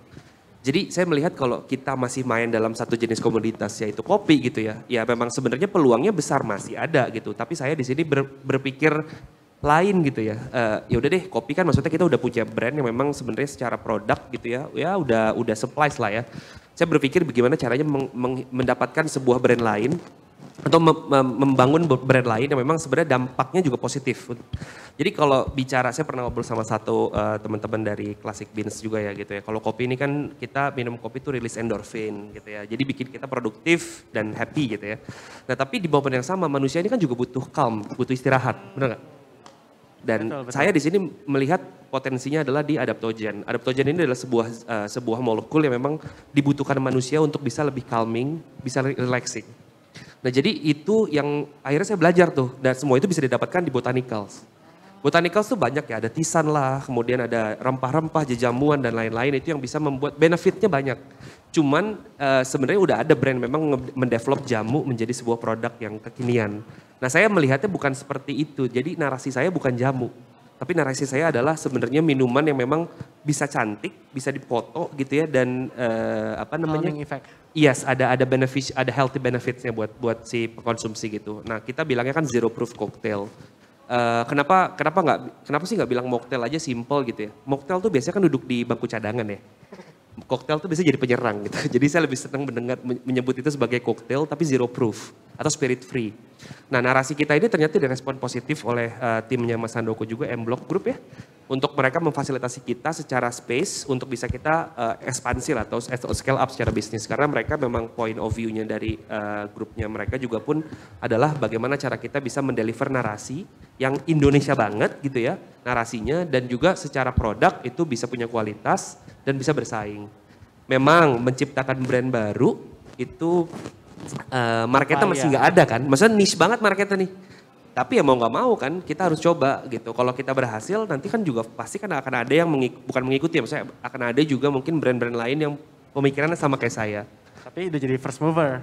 Jadi saya melihat kalau kita masih main dalam satu jenis komoditas yaitu kopi gitu ya. Ya memang sebenarnya peluangnya besar masih ada gitu. Tapi saya di sini berpikir lain gitu ya. Ya udah deh, kopi kan maksudnya kita udah punya brand yang memang sebenarnya secara produk gitu ya. Ya udah supplies lah ya. Saya berpikir bagaimana caranya mendapatkan sebuah brand lain atau membangun brand lain yang memang sebenarnya dampaknya juga positif. Jadi kalau bicara, saya pernah ngobrol sama satu teman-teman dari Classic Beans juga ya gitu ya. Kalau kopi ini kan kita minum kopi itu rilis endorfin gitu ya. Jadi bikin kita produktif dan happy gitu ya. Nah tapi di momen yang sama manusia ini kan juga butuh calm, butuh istirahat, benar nggak? Dan betul. Saya di sini melihat potensinya adalah di adaptogen. Adaptogen ini adalah sebuah molekul yang memang dibutuhkan manusia untuk bisa lebih calming, bisa relaxing. Nah jadi itu yang akhirnya saya belajar tuh, dan semua itu bisa didapatkan di botanicals. Botanicals tuh banyak ya, ada tisan lah, kemudian ada rempah-rempah, jejamuan dan lain-lain, itu yang bisa membuat benefitnya banyak. Cuman sebenarnya udah ada brand memang mendevelop jamu menjadi sebuah produk yang kekinian. Nah saya melihatnya bukan seperti itu, jadi narasi saya bukan jamu. Tapi narasi saya adalah sebenarnya minuman yang memang bisa cantik, bisa dipoto gitu ya, dan calming effect. Yes, ada benefit, ada healthy benefitsnya buat si konsumsi gitu. Nah kita bilangnya kan zero proof cocktail. Kenapa sih nggak bilang mocktail aja simple gitu ya? Mocktail tuh biasanya kan duduk di bangku cadangan ya. koktail tuh bisa jadi penyerang gitu. Jadi saya lebih senang menyebut itu sebagai koktail tapi zero proof atau spirit free. Nah narasi kita ini ternyata direspon positif oleh timnya Mas Handoko juga, M-Block Group ya. Untuk mereka memfasilitasi kita secara space untuk bisa kita ekspansi lah atau scale up secara bisnis. Karena mereka memang point of view-nya dari grupnya mereka juga pun adalah bagaimana cara kita bisa mendeliver narasi yang Indonesia banget gitu ya narasinya. Dan juga secara produk itu bisa punya kualitas dan bisa bersaing. Memang menciptakan brand baru itu marketnya masih nggak ada kan. Maksudnya niche banget marketnya nih. Tapi ya mau nggak mau kan kita harus coba gitu. Kalau kita berhasil nanti kan juga pasti kan akan ada yang bukan mengikuti ya. Maksudnya akan ada juga mungkin brand-brand lain yang pemikirannya sama kayak saya. Tapi udah jadi first mover.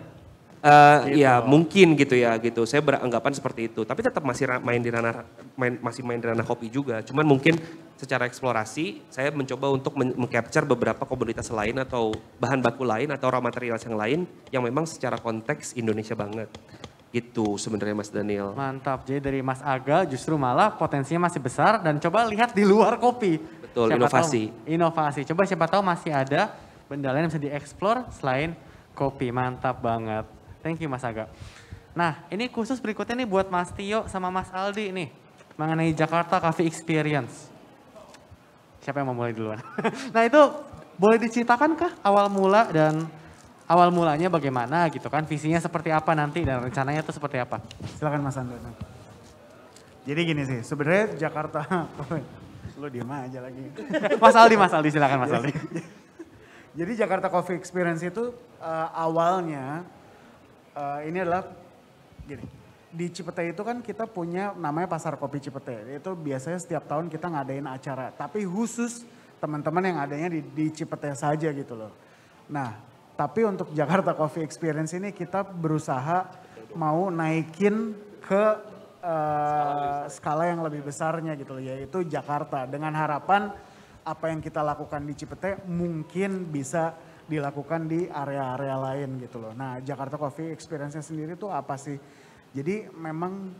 Gitu. Ya mungkin gitu ya gitu. Saya beranggapan seperti itu. Tapi tetap masih main di ranah kopi juga. Cuman mungkin secara eksplorasi saya mencoba untuk mengcapture beberapa komoditas lain atau bahan baku lain atau raw material yang lain yang memang secara konteks Indonesia banget. Gitu sebenarnya Mas Daniel. Mantap, jadi dari Mas Aga justru malah potensinya masih besar dan coba lihat di luar kopi. Betul, inovasi. Inovasi, coba siapa tahu masih ada benda lain yang bisa dieksplor selain kopi, mantap banget. Thank you Mas Aga. Nah ini khusus berikutnya nih buat Mas Tio sama Mas Aldi nih. Mengenai Jakarta Coffee Experience. Siapa yang mau mulai duluan? Nah itu boleh diceritakan kah awal mula dan awal mulanya bagaimana gitu kan, visinya seperti apa nanti dan rencananya itu seperti apa? Silakan Mas Ando. Jadi gini sih, sebenarnya Jakarta, lo diem aja lagi. Mas Aldi silakan Mas Aldi. Jadi Jakarta Coffee Experience itu awalnya ini adalah gini, di Cipete itu kan kita punya namanya Pasar Kopi Cipete. Itu biasanya setiap tahun kita ngadain acara, tapi khusus teman-teman yang adanya di Cipete saja gitu loh. Nah, tapi untuk Jakarta Coffee Experience ini kita berusaha mau naikin ke skala yang lebih besarnya gitu loh, yaitu Jakarta. Dengan harapan apa yang kita lakukan di Cipete mungkin bisa dilakukan di area-area lain gitu loh. Nah Jakarta Coffee Experience-nya sendiri tuh apa sih? Jadi memang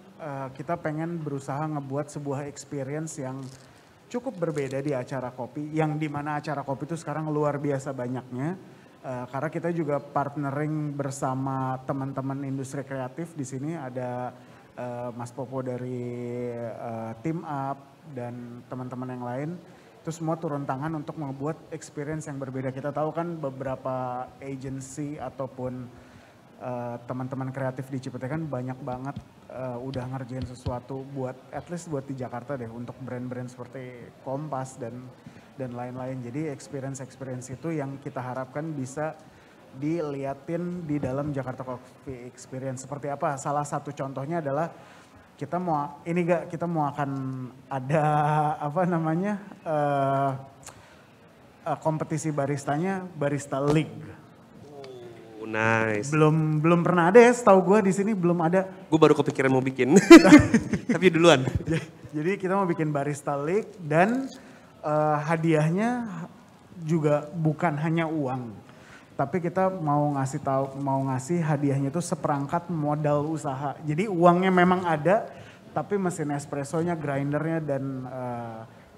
kita pengen berusaha ngebuat sebuah experience yang cukup berbeda di acara kopi. Yang dimana acara kopi itu sekarang luar biasa banyaknya. Karena kita juga partnering bersama teman-teman industri kreatif di sini ada Mas Popo dari Team Up dan teman-teman yang lain. Itu semua turun tangan untuk membuat experience yang berbeda. Kita tahu kan beberapa agency ataupun teman-teman kreatif di Cipete kan banyak banget udah ngerjain sesuatu buat at least buat di Jakarta deh untuk brand-brand seperti Kompas dan lain-lain. Jadi experience itu yang kita harapkan bisa diliatin di dalam Jakarta Coffee Experience. Seperti apa? Salah satu contohnya adalah kita mau akan ada apa namanya kompetisi baristanya Barista League. Nice. Belum pernah ada ya, setahu gue di sini belum ada. Gue baru kepikiran mau bikin, tapi duluan. Jadi kita mau bikin Barista League dan hadiahnya juga bukan hanya uang, tapi kita mau ngasih hadiahnya itu seperangkat modal usaha. Jadi uangnya memang ada, tapi mesin espressonya, grindernya dan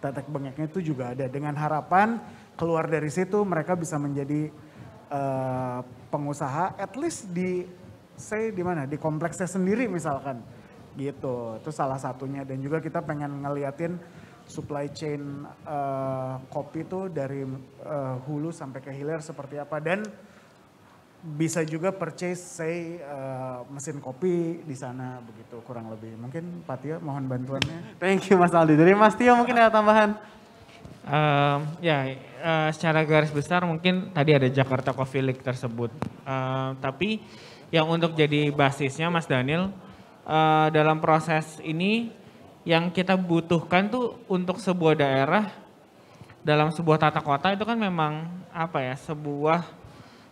tetek bengeknya itu juga ada. Dengan harapan keluar dari situ mereka bisa menjadi pengusaha, at least di kompleksnya sendiri misalkan, gitu. Itu salah satunya. Dan juga kita pengen ngeliatin supply chain kopi tuh dari hulu sampai ke hilir seperti apa, dan bisa juga purchase mesin kopi di sana, begitu kurang lebih. Mungkin Pak Tio mohon bantuannya. Thank you Mas Aldi. Dari Mas Tio mungkin ada tambahan? Secara garis besar mungkin tadi ada Jakarta Coffee League tersebut. Tapi yang untuk jadi basisnya Mas Daniel, dalam proses ini yang kita butuhkan tuh untuk sebuah daerah dalam sebuah tata kota itu kan memang sebuah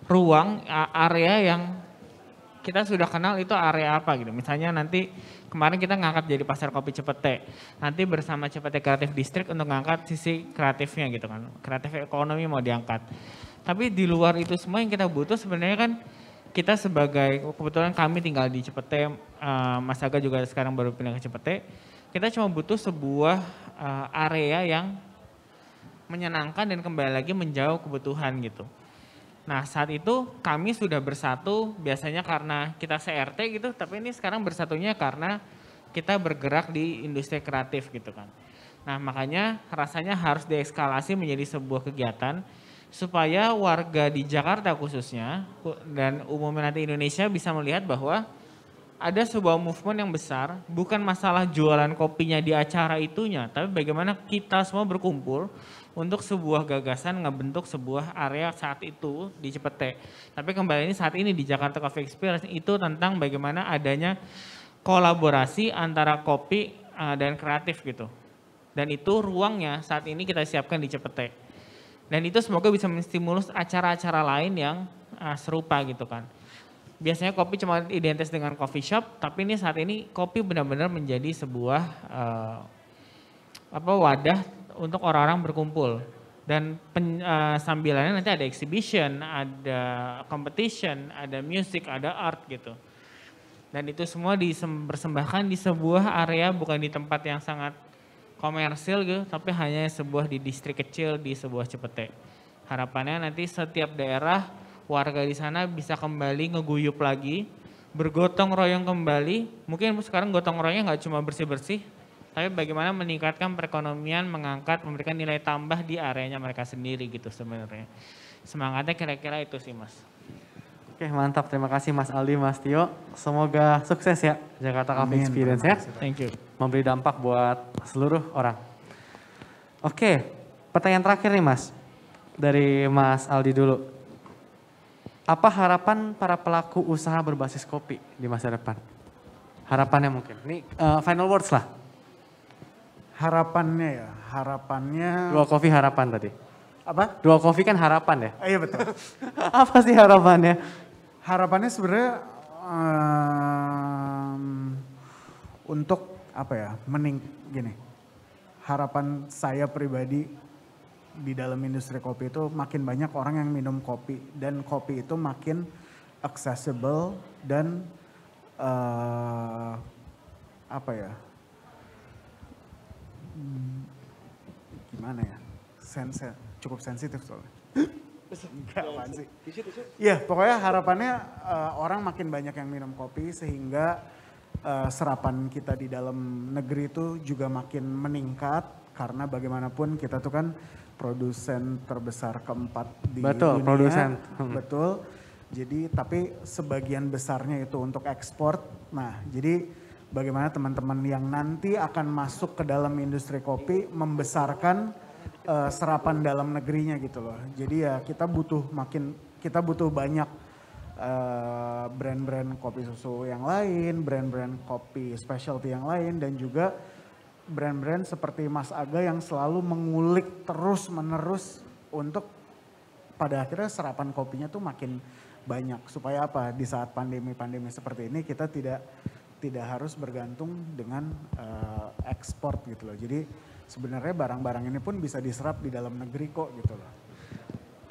ruang area yang kita sudah kenal itu area apa gitu. Misalnya nanti kemarin kita ngangkat jadi Pasar Kopi Cipete. Nanti bersama Cipete Creative District untuk ngangkat sisi kreatifnya gitu kan. Kreatif ekonomi mau diangkat. Tapi di luar itu semua yang kita butuh sebenarnya kan kita sebagai, kebetulan kami tinggal di Cipete, Mas Aga juga sekarang baru pindah ke Cipete. Kita cuma butuh sebuah area yang menyenangkan dan kembali lagi menjawab kebutuhan gitu. Nah saat itu kami sudah bersatu biasanya karena kita CRT gitu, tapi ini sekarang bersatunya karena kita bergerak di industri kreatif gitu kan. Nah makanya rasanya harus deeskalasi menjadi sebuah kegiatan supaya warga di Jakarta khususnya dan umumnya nanti Indonesia bisa melihat bahwa ada sebuah movement yang besar, bukan masalah jualan kopinya di acara itunya, tapi bagaimana kita semua berkumpul untuk sebuah gagasan ngebentuk sebuah area saat itu di Cipete. Tapi kembali ini saat ini di Jakarta Coffee Experience itu tentang bagaimana adanya kolaborasi antara kopi dan kreatif gitu. Dan itu ruangnya saat ini kita siapkan di Cipete. Dan itu semoga bisa menstimulus acara-acara lain yang serupa gitu kan. Biasanya kopi cuma identis dengan coffee shop, tapi ini saat ini kopi benar-benar menjadi sebuah wadah untuk orang-orang berkumpul. Dan sambilannya nanti ada exhibition, ada competition, ada music, ada art gitu. Dan itu semua dipersembahkan di sebuah area bukan di tempat yang sangat komersil gitu, tapi hanya sebuah di distrik kecil di sebuah Cipete. Harapannya nanti setiap daerah warga di sana bisa kembali ngeguyup lagi, bergotong royong kembali. Mungkin sekarang gotong royongnya nggak cuma bersih-bersih, tapi bagaimana meningkatkan perekonomian, mengangkat, memberikan nilai tambah di areanya mereka sendiri gitu sebenarnya. Semangatnya kira-kira itu sih Mas. Oke mantap, terima kasih Mas Aldi, Mas Tio. Semoga sukses ya Jakarta Coffee Experience ya. Thank you. Memberi dampak buat seluruh orang. Oke, pertanyaan terakhir nih Mas. Dari Mas Aldi dulu. Apa harapan para pelaku usaha berbasis kopi di masa depan? Harapannya mungkin. Ini final words lah. Harapannya ya, harapannya. Dua kopi harapan tadi. Apa? Dua kopi kan harapan ya? Iya betul. Apa sih harapannya? Harapannya sebenarnya untuk apa ya, gini. Harapan saya pribadi di dalam industri kopi itu makin banyak orang yang minum kopi dan kopi itu makin accessible dan apa ya, gimana ya, cukup sensitif soalnya. Enggak apaan sih. Iya pokoknya harapannya orang makin banyak yang minum kopi sehingga serapan kita di dalam negeri itu juga makin meningkat karena bagaimanapun kita tuh kan produsen terbesar keempat di Betul, dunia. produsen. Betul. Jadi tapi sebagian besarnya itu untuk ekspor. Nah jadi bagaimana teman-teman yang nanti akan masuk ke dalam industri kopi membesarkan serapan dalam negerinya gitu loh. Jadi ya kita butuh banyak brand-brand kopi susu yang lain, brand-brand kopi specialty yang lain dan juga brand-brand seperti Mas Aga yang selalu mengulik terus-menerus untuk pada akhirnya serapan kopinya tuh makin banyak. Supaya apa? Di saat pandemi-pandemi seperti ini kita tidak harus bergantung dengan ekspor gitu loh. Jadi sebenarnya barang-barang ini pun bisa diserap di dalam negeri kok gitu loh.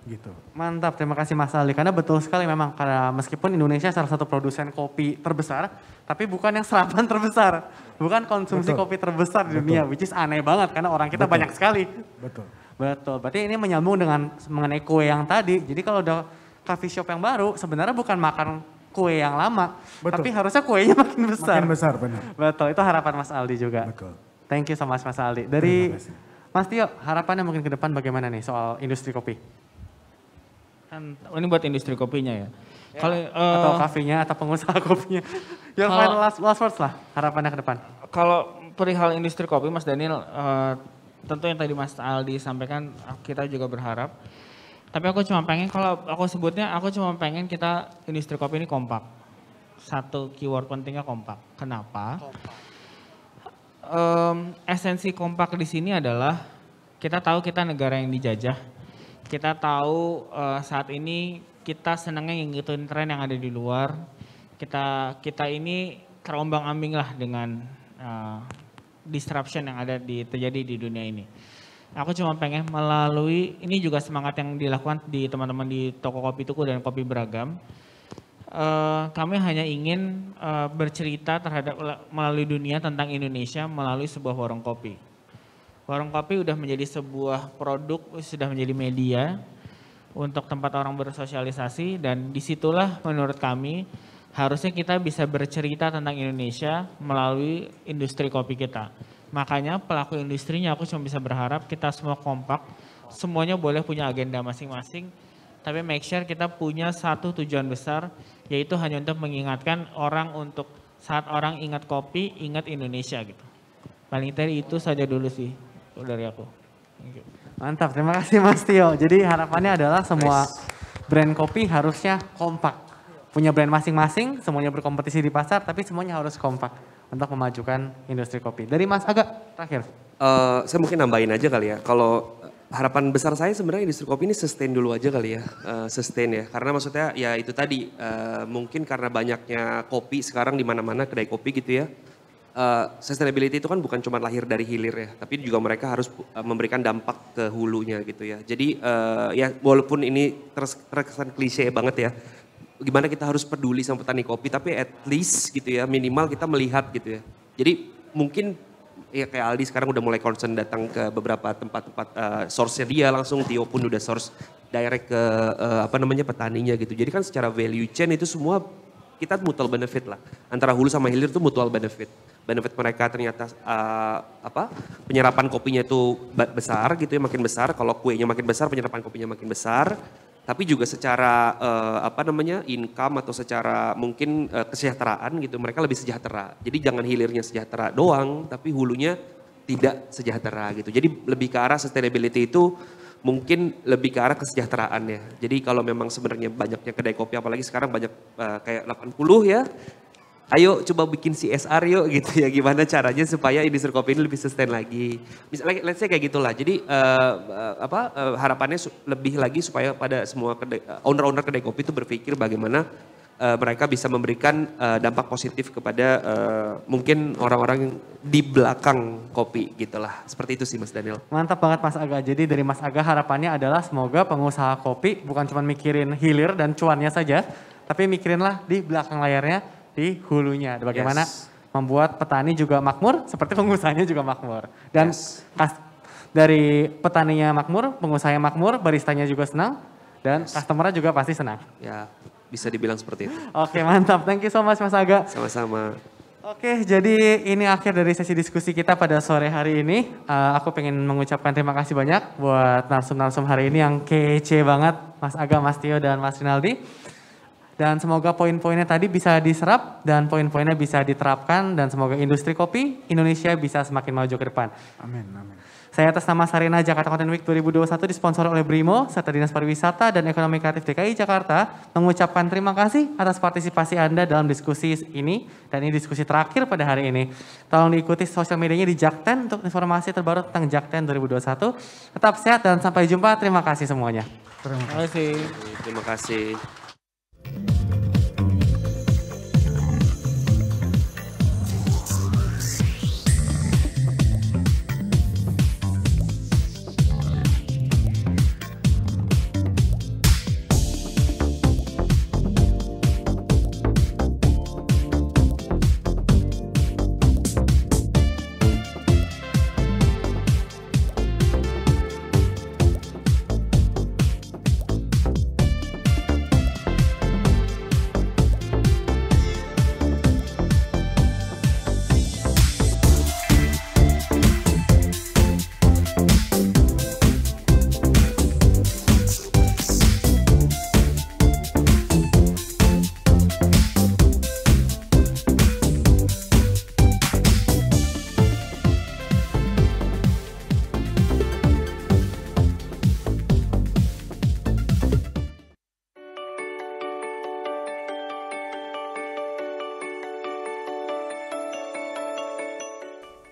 Gitu. Mantap, terima kasih Mas Aldi. Karena betul sekali memang karena meskipun Indonesia salah satu produsen kopi terbesar, tapi bukan yang serapan terbesar. Bukan konsumsi kopi terbesar di dunia, which is aneh banget karena orang kita banyak sekali. Betul. Betul, berarti ini menyambung dengan mengenai kue yang tadi. Jadi kalau udah coffee shop yang baru, sebenarnya bukan makan kue yang lama, tapi harusnya kuenya makin besar. Makin besar, benar. Betul, itu harapan Mas Aldi juga. Betul. Thank you so much Mas Aldi. Dari Mas Tio, harapannya mungkin ke depan bagaimana nih soal industri kopi? Ini buat industri kopinya ya. Kalau atau kafenya atau pengusaha kopinya. Yang final last words lah, harapannya ke depan. Kalau perihal industri kopi Mas Daniel, tentu yang tadi Mas Aldi sampaikan kita juga berharap. Tapi aku cuma pengen, kalau aku sebutnya aku cuma pengen kita industri kopi ini kompak. Satu keyword pentingnya kompak. Kenapa? Esensi kompak di sini adalah kita tahu kita negara yang dijajah. Kita tahu saat ini kita senangnya ngikutin tren yang ada di luar. Kita ini terombang-ambing lah dengan disruption yang ada terjadi di dunia ini. Aku cuma pengen melalui, ini juga semangat yang dilakukan di teman-teman di toko kopi Tuku dan Kopi Beragam. Kami hanya ingin bercerita melalui dunia tentang Indonesia melalui sebuah warung kopi. Warung kopi udah menjadi sebuah produk, sudah menjadi media untuk tempat orang bersosialisasi, dan disitulah menurut kami harusnya kita bisa bercerita tentang Indonesia melalui industri kopi kita. Makanya pelaku industrinya aku cuma bisa berharap kita semua kompak, semuanya boleh punya agenda masing-masing, tapi make sure kita punya satu tujuan besar, yaitu hanya untuk mengingatkan orang, untuk saat orang ingat kopi, ingat Indonesia gitu. Paling tadi itu saja dulu sih dari aku. Mantap, terima kasih Mas Tio. Jadi harapannya adalah semua brand kopi harusnya kompak. Punya brand masing-masing, semuanya berkompetisi di pasar, tapi semuanya harus kompak untuk memajukan industri kopi. Dari Mas Aga, terakhir. Saya mungkin nambahin aja kali ya. Kalau harapan besar saya sebenarnya industri kopi ini sustain dulu aja kali ya. Sustain ya, karena maksudnya ya itu tadi, mungkin karena banyaknya kopi sekarang di mana-mana, kedai kopi gitu ya. Sustainability itu kan bukan cuma lahir dari hilir ya, tapi juga mereka harus memberikan dampak ke hulunya gitu ya. Jadi ya walaupun ini terkesan klise banget ya, gimana kita harus peduli sama petani kopi, tapi at least gitu ya, minimal kita melihat gitu ya. Jadi mungkin ya kayak Aldi sekarang udah mulai concern datang ke beberapa tempat-tempat source-nya dia langsung, Tio pun udah source direct ke petaninya gitu. Jadi kan secara value chain itu semua kita mutual benefit lah. Antara hulu sama hilir itu mutual benefit. Benefit mereka ternyata penyerapan kopinya itu besar gitu ya, makin besar. Kalau kuenya makin besar, penyerapan kopinya makin besar. Tapi juga secara income atau secara mungkin kesejahteraan gitu, mereka lebih sejahtera. Jadi jangan hilirnya sejahtera doang, tapi hulunya tidak sejahtera gitu. Jadi lebih ke arah sustainability itu mungkin lebih ke arah kesejahteraan ya. Jadi kalau memang sebenarnya banyaknya kedai kopi, apalagi sekarang banyak kayak 80 ya, ayo coba bikin CSR yuk gitu ya, gimana caranya supaya industri kopi ini lebih sustain lagi. Misalnya let's say kayak gitulah. Jadi harapannya lebih lagi supaya pada semua owner-owner kedai kopi itu berpikir bagaimana mereka bisa memberikan dampak positif kepada mungkin orang-orang yang di belakang kopi gitulah. Seperti itu sih Mas Daniel. Mantap banget Mas Aga. Jadi dari Mas Aga harapannya adalah semoga pengusaha kopi bukan cuma mikirin hilir dan cuannya saja, tapi mikirinlah di belakang layarnya, di hulunya. Bagaimana membuat petani juga makmur, seperti pengusahanya juga makmur. Dan dari petaninya makmur, pengusahanya makmur, baristanya juga senang, dan customer-nya juga pasti senang. Ya, bisa dibilang seperti itu. Oke, mantap. Thank you so much Mas Aga. Sama-sama. Oke, jadi ini akhir dari sesi diskusi kita pada sore hari ini. Aku pengen mengucapkan terima kasih banyak buat narsum-narsum hari ini yang kece banget. Mas Aga, Mas Tio, dan Mas Rinaldi. Dan semoga poin-poinnya tadi bisa diserap dan poin-poinnya bisa diterapkan, dan semoga industri kopi Indonesia bisa semakin maju ke depan. Amin, amin. Saya atas nama Sarina Jakarta Content Week 2021 disponsori oleh Brimo serta Dinas Pariwisata dan Ekonomi Kreatif DKI Jakarta mengucapkan terima kasih atas partisipasi Anda dalam diskusi ini, dan ini diskusi terakhir pada hari ini. Tolong diikuti sosial medianya di Jakten untuk informasi terbaru tentang Jakten 2021. Tetap sehat dan sampai jumpa. Terima kasih semuanya. Terima kasih. Terima kasih.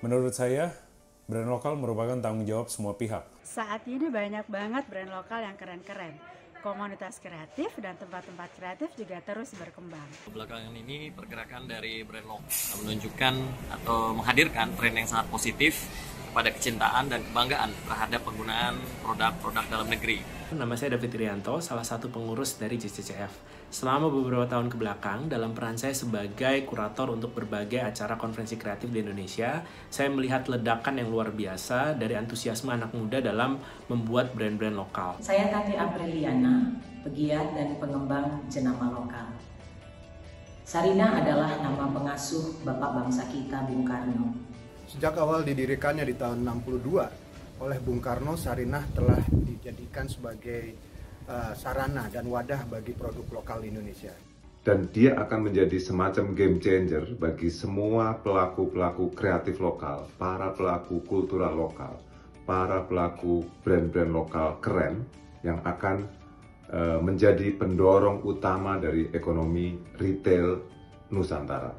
Menurut saya, brand lokal merupakan tanggung jawab semua pihak. Saat ini banyak banget brand lokal yang keren-keren. Komunitas kreatif dan tempat-tempat kreatif juga terus berkembang. Belakangan ini pergerakan dari brand lokal menunjukkan atau menghadirkan tren yang sangat positif pada kecintaan dan kebanggaan terhadap penggunaan produk-produk dalam negeri. Nama saya David Irianto, salah satu pengurus dari JCCF. Selama beberapa tahun kebelakang, dalam peran saya sebagai kurator untuk berbagai acara konferensi kreatif di Indonesia, saya melihat ledakan yang luar biasa dari antusiasme anak muda dalam membuat brand-brand lokal. Saya Tati Apriliana, pegiat dan pengembang jenama lokal. Sarinah adalah nama pengasuh Bapak bangsa kita, Bung Karno. Sejak awal didirikannya di tahun 62 oleh Bung Karno, Sarinah telah dijadikan sebagai sarana dan wadah bagi produk lokal Indonesia. Dan dia akan menjadi semacam game changer bagi semua pelaku-pelaku kreatif lokal, para pelaku kultural lokal, para pelaku brand-brand lokal keren yang akan menjadi pendorong utama dari ekonomi retail Nusantara.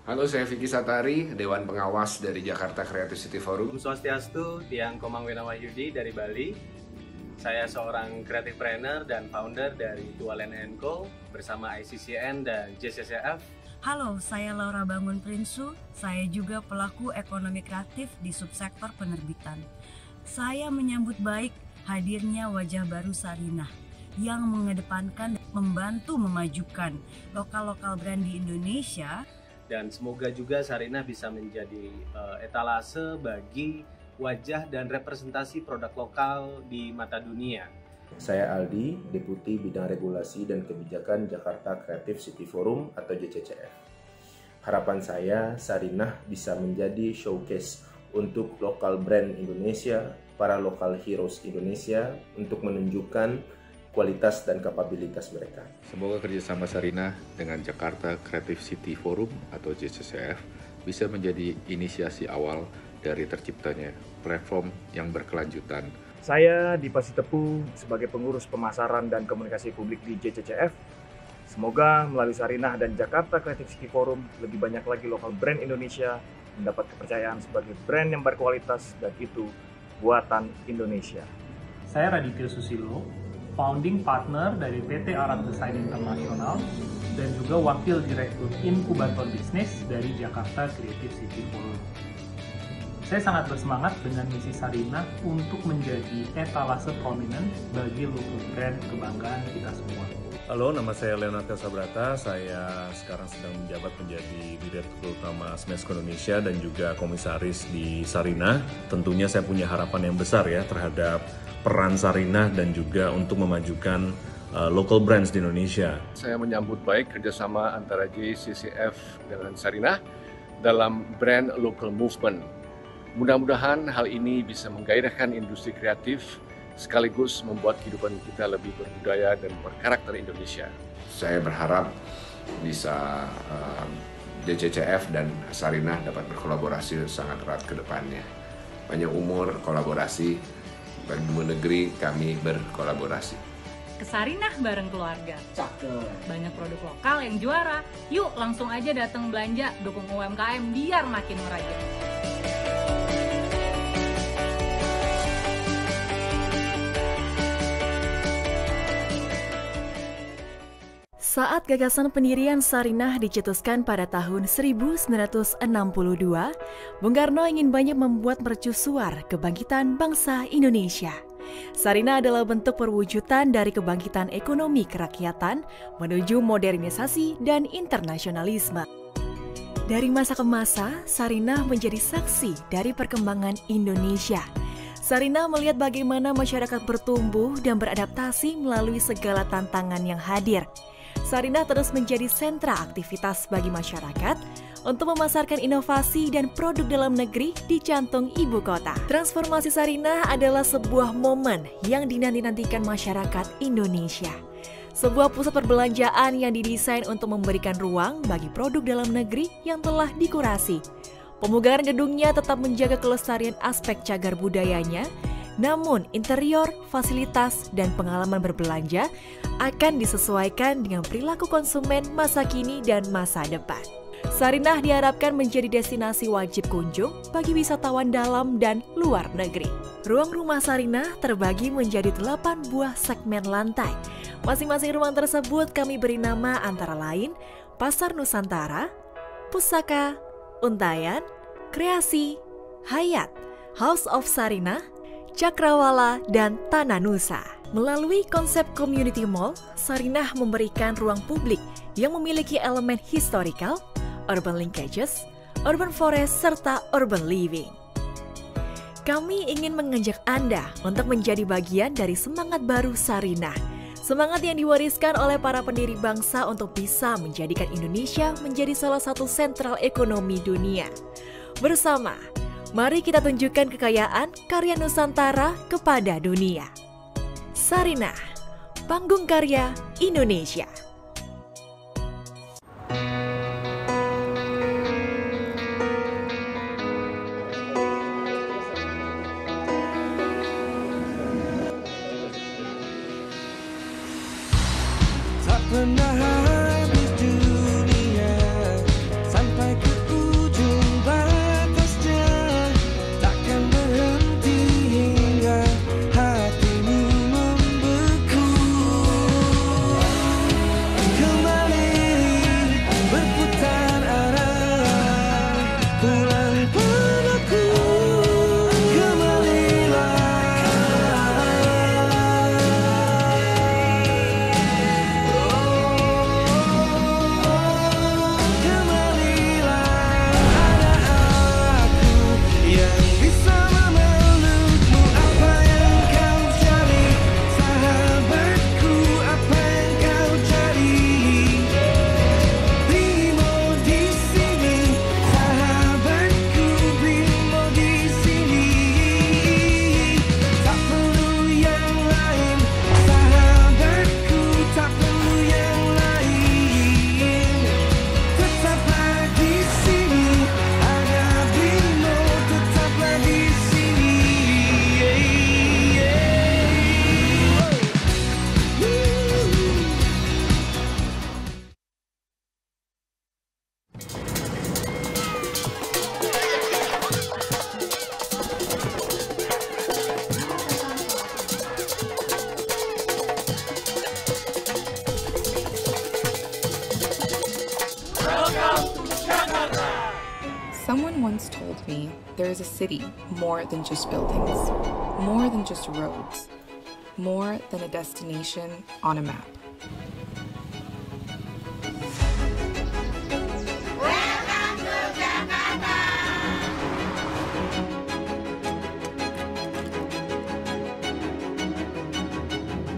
Halo, saya Vicky Satari, Dewan Pengawas dari Jakarta Creative City Forum. Om Swastiastu, Tiang Komang Wenawahyudi dari Bali. Saya seorang creative planner dan founder dari Tualen & Co bersama ICCN dan JCCF. Halo, saya Laura Bangun Prinsu. Saya juga pelaku ekonomi kreatif di subsektor penerbitan. Saya menyambut baik hadirnya wajah baru Sarinah yang mengedepankan membantu memajukan lokal-lokal brand di Indonesia. Dan semoga juga Sarinah bisa menjadi etalase bagi wajah dan representasi produk lokal di mata dunia. Saya Aldi, Deputi Bidang Regulasi dan Kebijakan Jakarta Creative City Forum atau JCCF. Harapan saya, Sarinah bisa menjadi showcase untuk lokal brand Indonesia, para lokal heroes Indonesia untuk menunjukkan kualitas dan kapabilitas mereka. Semoga kerjasama Sarinah dengan Jakarta Creative City Forum atau JCCF bisa menjadi inisiasi awal dari terciptanya platform yang berkelanjutan. Saya Dipa Sitepu sebagai pengurus pemasaran dan komunikasi publik di JCCF. Semoga melalui Sarinah dan Jakarta Creative City Forum lebih banyak lagi lokal brand Indonesia mendapat kepercayaan sebagai brand yang berkualitas dan itu buatan Indonesia. Saya Raditya Susilo, founding partner dari PT Arab Design International dan juga wakil direktur inkubator bisnis dari Jakarta Creative City Forum. Saya sangat bersemangat dengan misi Sarinah untuk menjadi etalase prominent bagi local brand kebanggaan kita semua. Halo, nama saya Leonardo Sabrata. Saya sekarang sedang menjabat menjadi Direktur Utama Smesco Indonesia dan juga komisaris di Sarinah. Tentunya saya punya harapan yang besar ya terhadap peran Sarinah dan juga untuk memajukan local brands di Indonesia. Saya menyambut baik kerjasama antara JCCF dengan Sarinah dalam brand local movement. Mudah-mudahan hal ini bisa menggairahkan industri kreatif sekaligus membuat kehidupan kita lebih berbudaya dan berkarakter Indonesia. Saya berharap bisa JCCF dan Sarinah dapat berkolaborasi sangat erat ke depannya. Banyak umur kolaborasi, bagi dua negeri kami berkolaborasi. Ke Sarinah bareng keluarga. Cakep. Banyak produk lokal yang juara. Yuk langsung aja datang belanja, dukung UMKM biar makin merajat. Saat gagasan pendirian Sarinah dicetuskan pada tahun 1962, Bung Karno ingin banyak membuat mercusuar kebangkitan bangsa Indonesia. Sarinah adalah bentuk perwujudan dari kebangkitan ekonomi kerakyatan menuju modernisasi dan internasionalisme. Dari masa ke masa, Sarinah menjadi saksi dari perkembangan Indonesia. Sarinah melihat bagaimana masyarakat bertumbuh dan beradaptasi melalui segala tantangan yang hadir. Sarinah terus menjadi sentra aktivitas bagi masyarakat untuk memasarkan inovasi dan produk dalam negeri di jantung ibu kota. Transformasi Sarinah adalah sebuah momen yang dinanti-nantikan masyarakat Indonesia. Sebuah pusat perbelanjaan yang didesain untuk memberikan ruang bagi produk dalam negeri yang telah dikurasi. Pemugaran gedungnya tetap menjaga kelestarian aspek cagar budayanya, namun interior, fasilitas, dan pengalaman berbelanja akan disesuaikan dengan perilaku konsumen masa kini dan masa depan. Sarinah diharapkan menjadi destinasi wajib kunjung bagi wisatawan dalam dan luar negeri. Ruang rumah Sarinah terbagi menjadi 8 buah segmen lantai. Masing-masing ruang tersebut kami beri nama antara lain Pasar Nusantara, Pusaka, Untayan, Kreasi, Hayat, House of Sarinah, Cakrawala, dan Tanah Nusa. Melalui konsep Community Mall, Sarinah memberikan ruang publik yang memiliki elemen historical, urban linkages, urban forest, serta urban living. Kami ingin mengajak Anda untuk menjadi bagian dari semangat baru Sarinah. Semangat yang diwariskan oleh para pendiri bangsa untuk bisa menjadikan Indonesia menjadi salah satu sentral ekonomi dunia. Bersama, mari kita tunjukkan kekayaan karya Nusantara kepada dunia. Sarinah, Panggung Karya Indonesia. Tak pernah habis dunia sampai ke ujung batasnya, takkan berhenti hingga hatimu membeku. Kembali berputar arah, pulang padaku, kembalilah. Someone once told me there is a city more than just buildings, more than just roads, more than a destination on a map.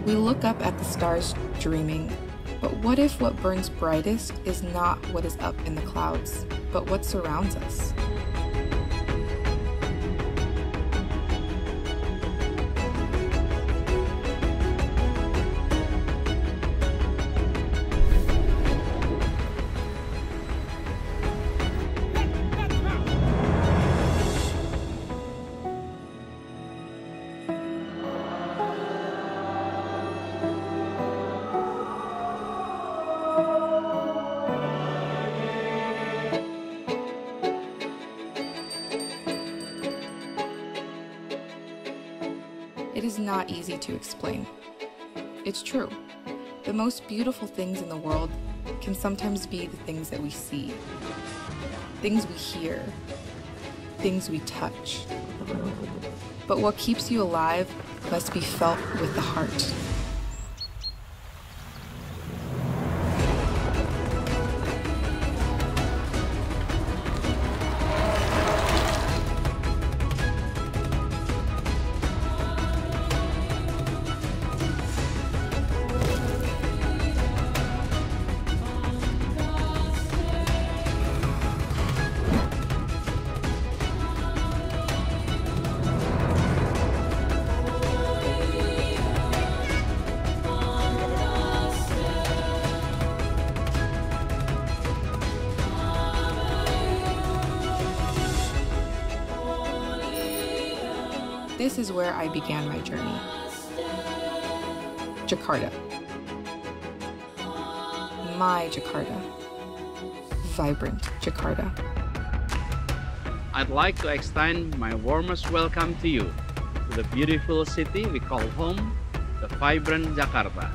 We look up at the stars dreaming, but what if what burns brightest is not what is up in the clouds, but what surrounds us? It is not easy to explain. It's true. The most beautiful things in the world can sometimes be the things that we see, things we hear, things we touch. But what keeps you alive must be felt with the heart. This is where I began my journey. Jakarta. My Jakarta. Vibrant Jakarta. I'd like to extend my warmest welcome to you, to the beautiful city we call home, the vibrant Jakarta.